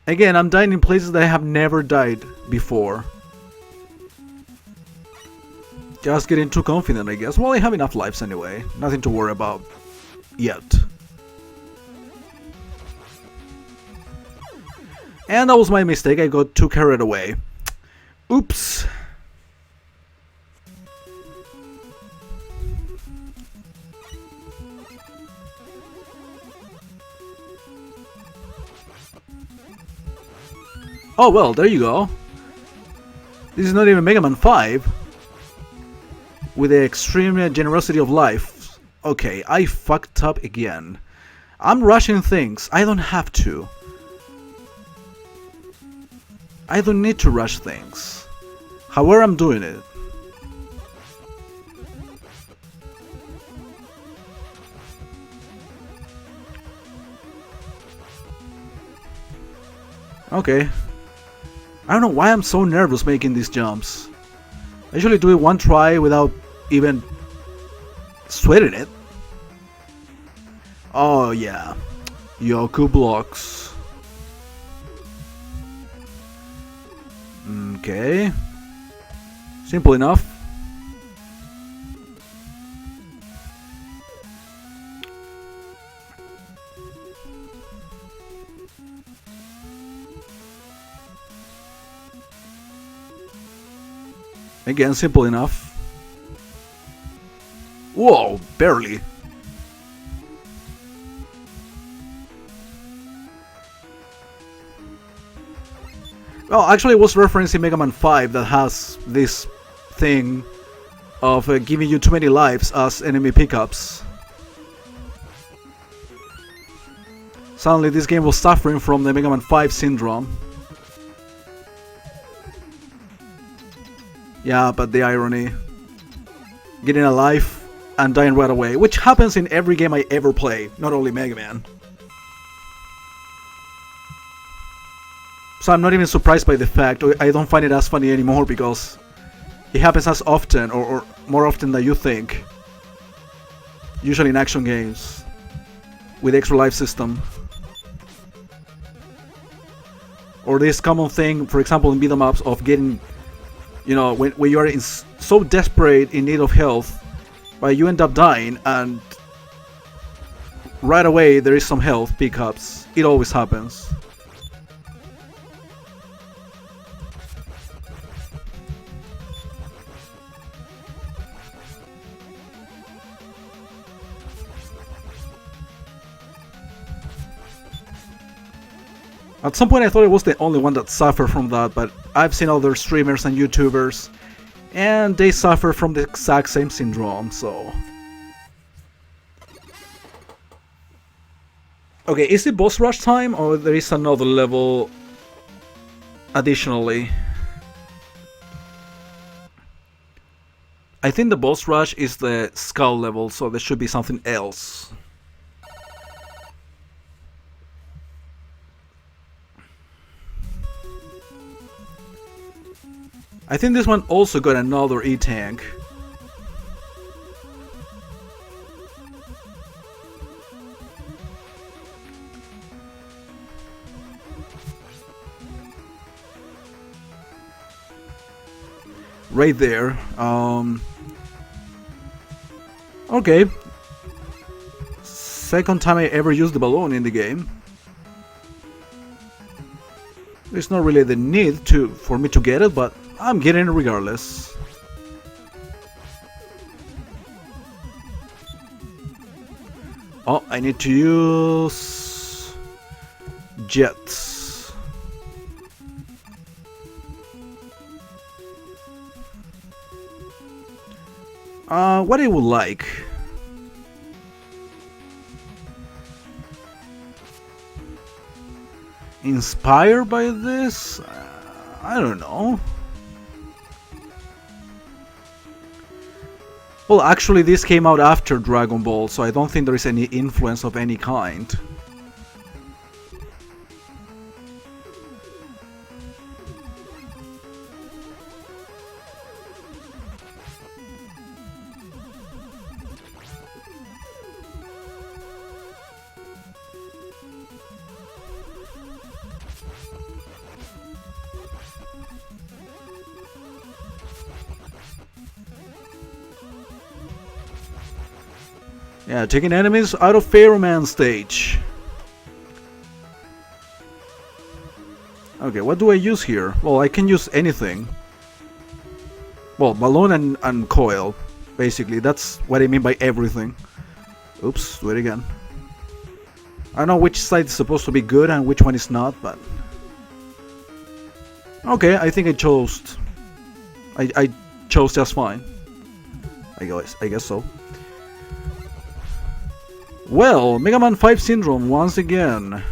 S1: Again, I'm dying in places that I have never died before. Just getting too confident, I guess. Well, I have enough lives anyway. Nothing to worry about yet. And that was my mistake. I got too carried away. Oops. Oh well, there you go. This is not even Mega Man 5. With the extreme generosity of life. Okay, I fucked up again. I'm rushing things. I don't have to. I don't need to rush things. However, I'm doing it. Okay. I don't know why I'm so nervous making these jumps. I usually do it one try without even sweating it. Oh yeah. Yoku blocks. Okay. Simple enough. Again, simple enough. Whoa, barely. Well, actually, I was referencing Mega Man 5 that has this thing of giving you too many lives as enemy pickups. Suddenly, this game was suffering from the Mega Man 5 syndrome. Yeah, but the irony. Getting a life and dying right away, which happens in every game I ever play, not only Mega Man. So I'm not even surprised by the fact, I don't find it as funny anymore because it happens as often, or more often than you think. Usually in action games, with extra life system. Or this common thing, for example in beat 'em ups, of getting, when you are so desperate in need of health, but you end up dying and right away there is some health pickups. It always happens. At some point I thought I was the only one that suffered from that, but I've seen other streamers and YouTubers, and they suffer from the exact same syndrome, so... Okay, is it boss rush time, or there is another level additionally? I think the boss rush is the skull level, so there should be something else. I think this one also got another E-tank. right there. Okay. Second time I ever used the balloon in the game. There's not really the need for me to get it, but I'm getting it regardless. Oh, I need to use jets. What I would like. Inspired by this? I don't know. Well, actually this came out after Dragon Ball, so I don't think there is any influence of any kind. Yeah, taking enemies out of Pharaoh Man stage. Okay, what do I use here? Well, I can use anything. Well, balloon and coil, basically. That's what I mean by everything. Oops, do it again. I don't know which side is supposed to be good and which one is not, but... Okay, I think I chose... I chose just fine. I guess so. Well, Mega Man 5 Syndrome once again.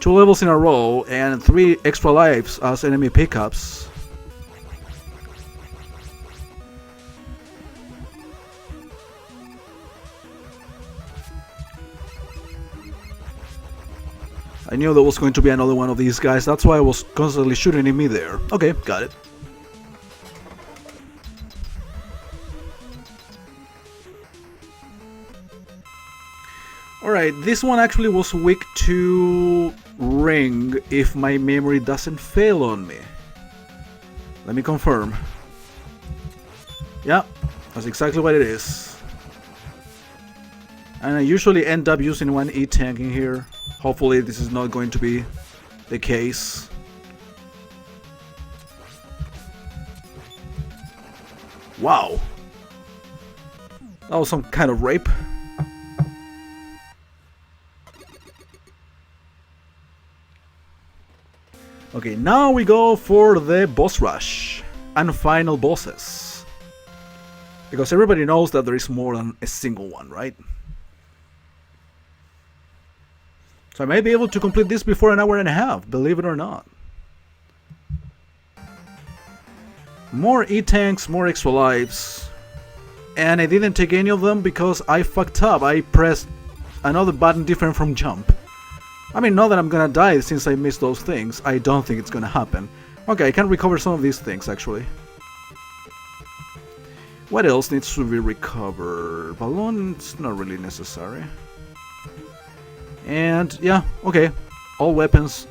S1: 2 levels in a row and 3 extra lives as enemy pickups. I knew there was going to be another one of these guys, that's why I was constantly shooting at me there. Okay, got it. Alright, this one actually was weak to ring if my memory doesn't fail on me. Let me confirm. Yeah, that's exactly what it is. And I usually end up using one E-Tank in here. Hopefully this is not going to be the case. Wow. That was some kind of rape. Okay, now we go for the boss rush and final bosses. Because everybody knows that there is more than a single one, right? So I might be able to complete this before an hour and a half, believe it or not. More E-Tanks, more extra lives. And I didn't take any of them because I fucked up. I pressed another button different from jump. I mean, not that I'm gonna die since I missed those things. I don't think it's gonna happen. Okay, I can recover some of these things, actually. What else needs to be recovered? Balloon, it's not really necessary. And, yeah, okay. All weapons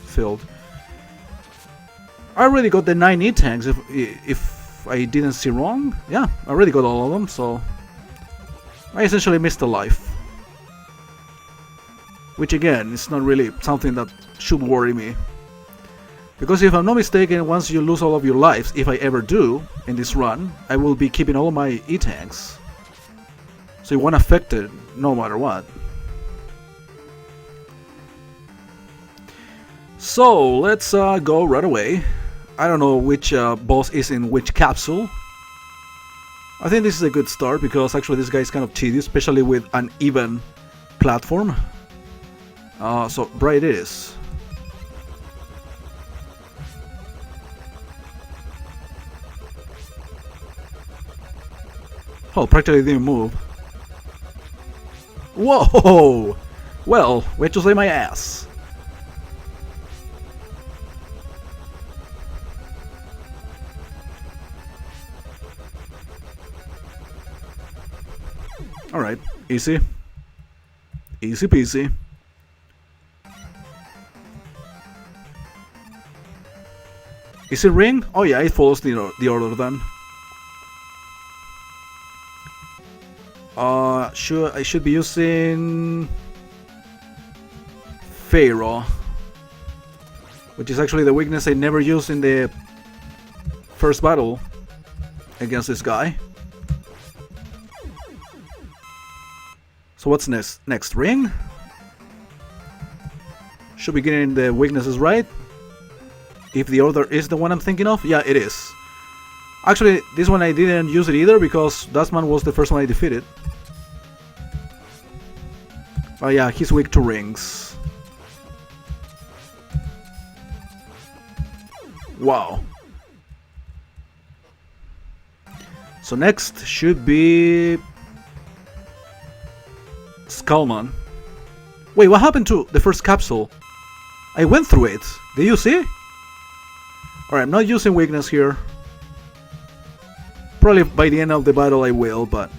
S1: filled. I already got the 9 E-Tanks, if I didn't see wrong. Yeah, I already got all of them, so... I essentially missed a life. Which again, is not really something that should worry me. Because if I'm not mistaken, once you lose all of your lives, if I ever do, in this run, I will be keeping all of my E-Tanks. So you won't affect it, no matter what. So, let's go right away. I don't know which boss is in which capsule. I think this is a good start, because actually this guy is kind of tedious, especially with an even platform. So bright it is. Oh, practically didn't move. Whoa! Well, wait to say my ass. Alright, easy. Easy peasy. Is it ring? Oh yeah, it follows the order then. I should be using Pharaoh, which is actually the weakness I never used in the first battle against this guy. So what's next? Next ring? Should be getting the weaknesses right. If the order is the one I'm thinking of, yeah, it is. Actually, this one I didn't use it either because Dustman was the first one I defeated. Oh yeah, he's weak to rings. Wow. So next should be Skullman. Wait, what happened to the first capsule? I went through it. Did you see? Alright, I'm not using weakness here. Probably by the end of the battle I will, but...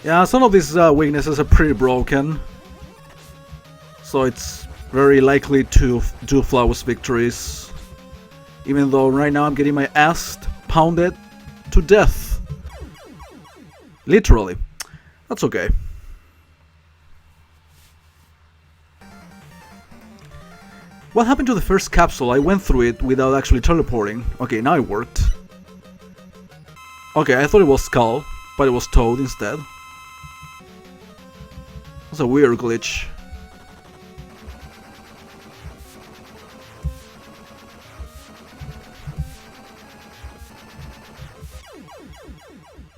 S1: yeah, some of these weaknesses are pretty broken. So it's very likely to do flawless victories. Even though right now I'm getting my ass pounded to death. Literally. That's okay. What happened to the first capsule? I went through it without actually teleporting. Okay, now it worked. Okay, I thought it was Skull, but it was Toad instead. That's a weird glitch.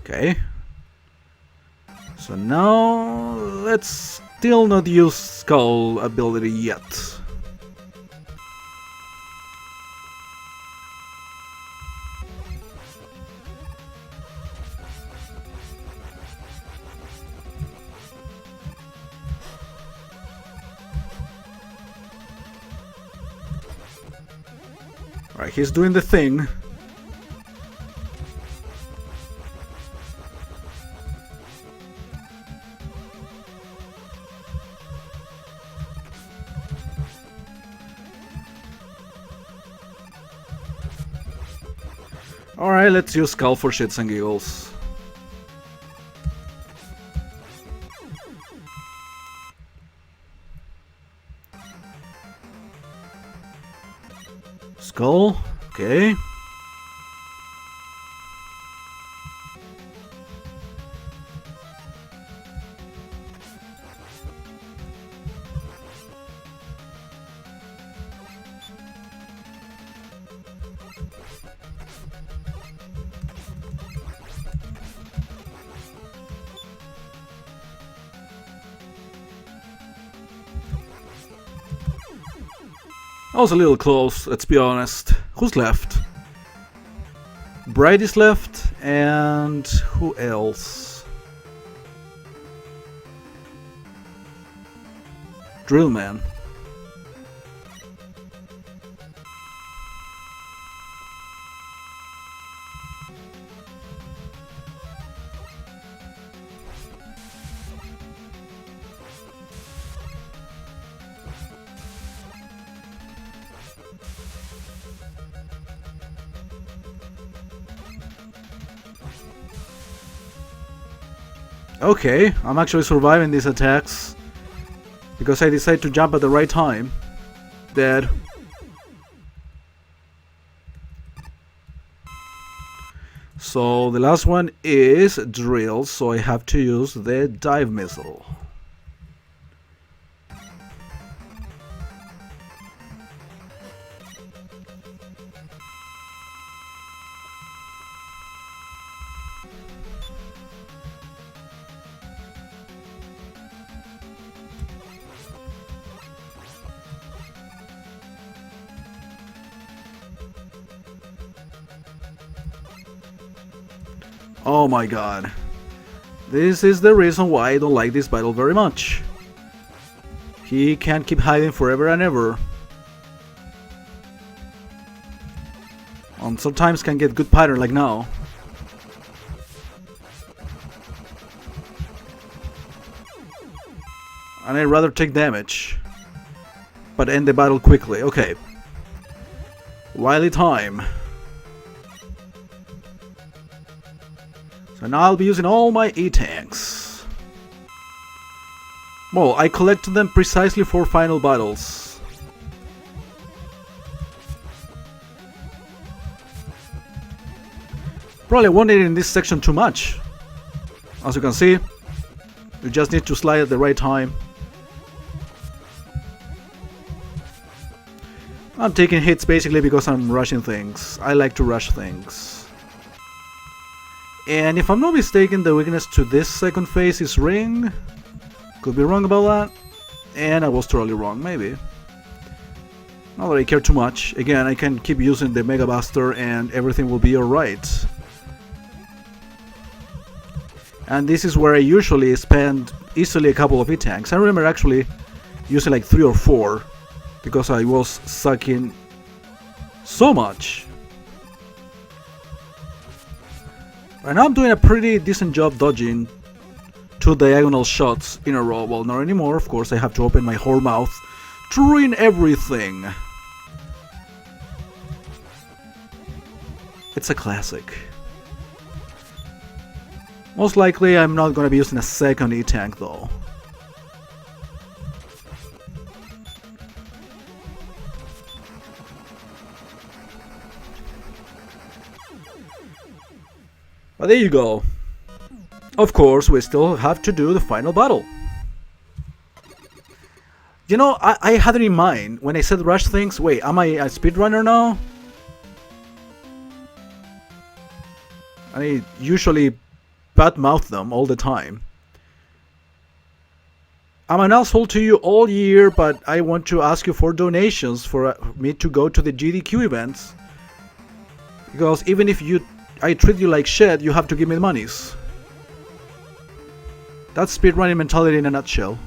S1: Okay. So now let's still not use Skull ability yet. Alright, he's doing the thing. Alright, let's use Skull for shits and giggles. Skull, okay. I was a little close, let's be honest. Who's left? Bright is left, and who else? Drillman. Okay, I'm actually surviving these attacks because I decided to jump at the right time. Dead. So the last one is drill, so I have to use the dive missile. Oh my god. This is the reason why I don't like this battle very much. He can't keep hiding forever and ever. And sometimes can get good pattern like now. And I'd rather take damage. But end the battle quickly. Okay. Wily time. So now I'll be using all my E-tanks. Well, I collected them precisely for final battles. Probably won't need it in this section too much. As you can see, you just need to slide at the right time. I'm taking hits basically because I'm rushing things. I like to rush things. And if I'm not mistaken, the weakness to this second phase is ring. Could be wrong about that. And I was totally wrong, maybe. Not that I care too much. Again, I can keep using the Mega Buster and everything will be alright. And this is where I usually spend easily a couple of E-tanks. I remember actually using like 3 or 4 because I was sucking so much. Right now I'm doing a pretty decent job dodging 2 diagonal shots in a row. Well, not anymore, of course I have to open my whole mouth to ruin everything. It's a classic. Most likely I'm not gonna be using a second E-tank though. But there you go. Of course, we still have to do the final battle. You know, I had it in mind when I said rush things. Wait, am I a speedrunner now? I usually badmouth them all the time. I'm an asshole to you all year, but I want to ask you for donations for me to go to the GDQ events. Because even if I treat you like shit, you have to give me the monies. That's speedrunning mentality in a nutshell.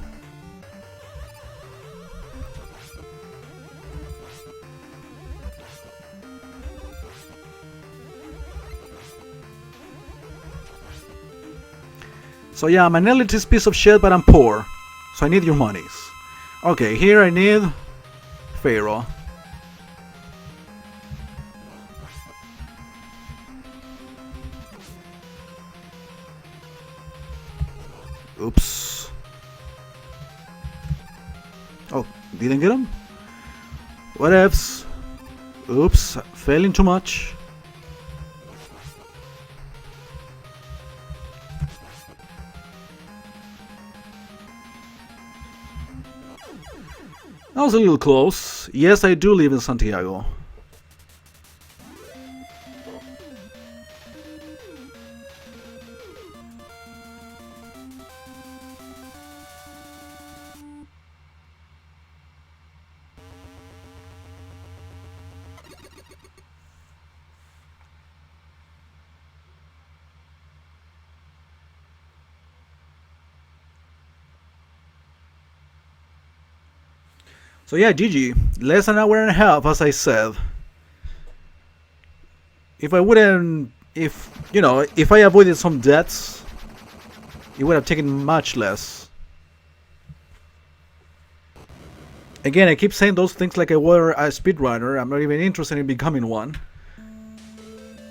S1: So yeah, I'm an elitist piece of shit, but I'm poor. So I need your monies. Okay, here I need Pharaoh. Oops. Oh, didn't get him? Whatevs. Oops, failing too much. That was a little close. Yes, I do live in Santiago. So yeah, GG. Less than an hour and a half, as I said. If I avoided some deaths, it would have taken much less. Again, I keep saying those things like I were a speedrunner. I'm not even interested in becoming one.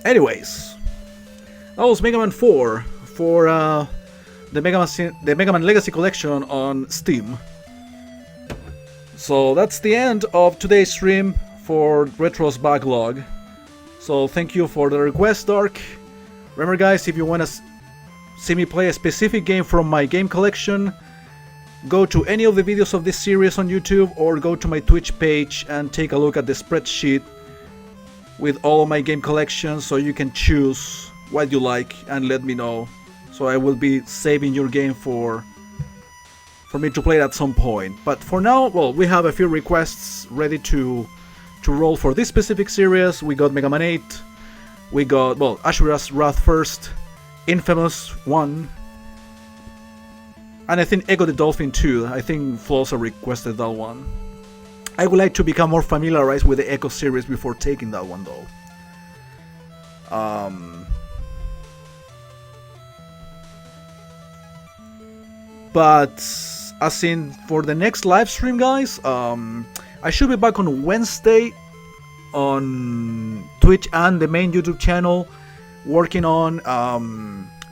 S1: Anyways, that was Mega Man 4 for the Mega Man Legacy Collection on Steam. So that's the end of today's stream for Retro's Backlog. So thank you for the request, Dark. Remember guys, if you want to see me play a specific game from my game collection, go to any of the videos of this series on YouTube or go to my Twitch page and take a look at the spreadsheet with all of my game collections so you can choose what you like and let me know. So I will be saving your game for me to play it at some point. But for now, well, we have a few requests ready to roll for this specific series. We got Mega Man 8, we got, well, Ashura's Wrath first, Infamous 1, and I think Echo the Dolphin 2. I think Flosa requested that one. I would like to become more familiarized with the Echo series before taking that one though. But as in for the next live stream, guys, I should be back on Wednesday on Twitch and the main YouTube channel, working on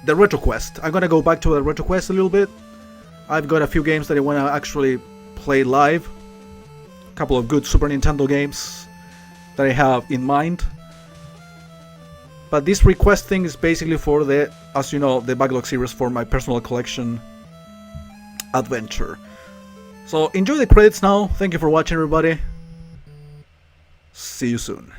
S1: the Retro Quest. I'm gonna go back to the Retro Quest a little bit. I've got a few games that I want to actually play live. A couple of good Super Nintendo games that I have in mind. But this request thing is basically for the, as you know, the Backlog series for my personal collection adventure. So enjoy the credits now. Thank you for watching, everybody. See you soon.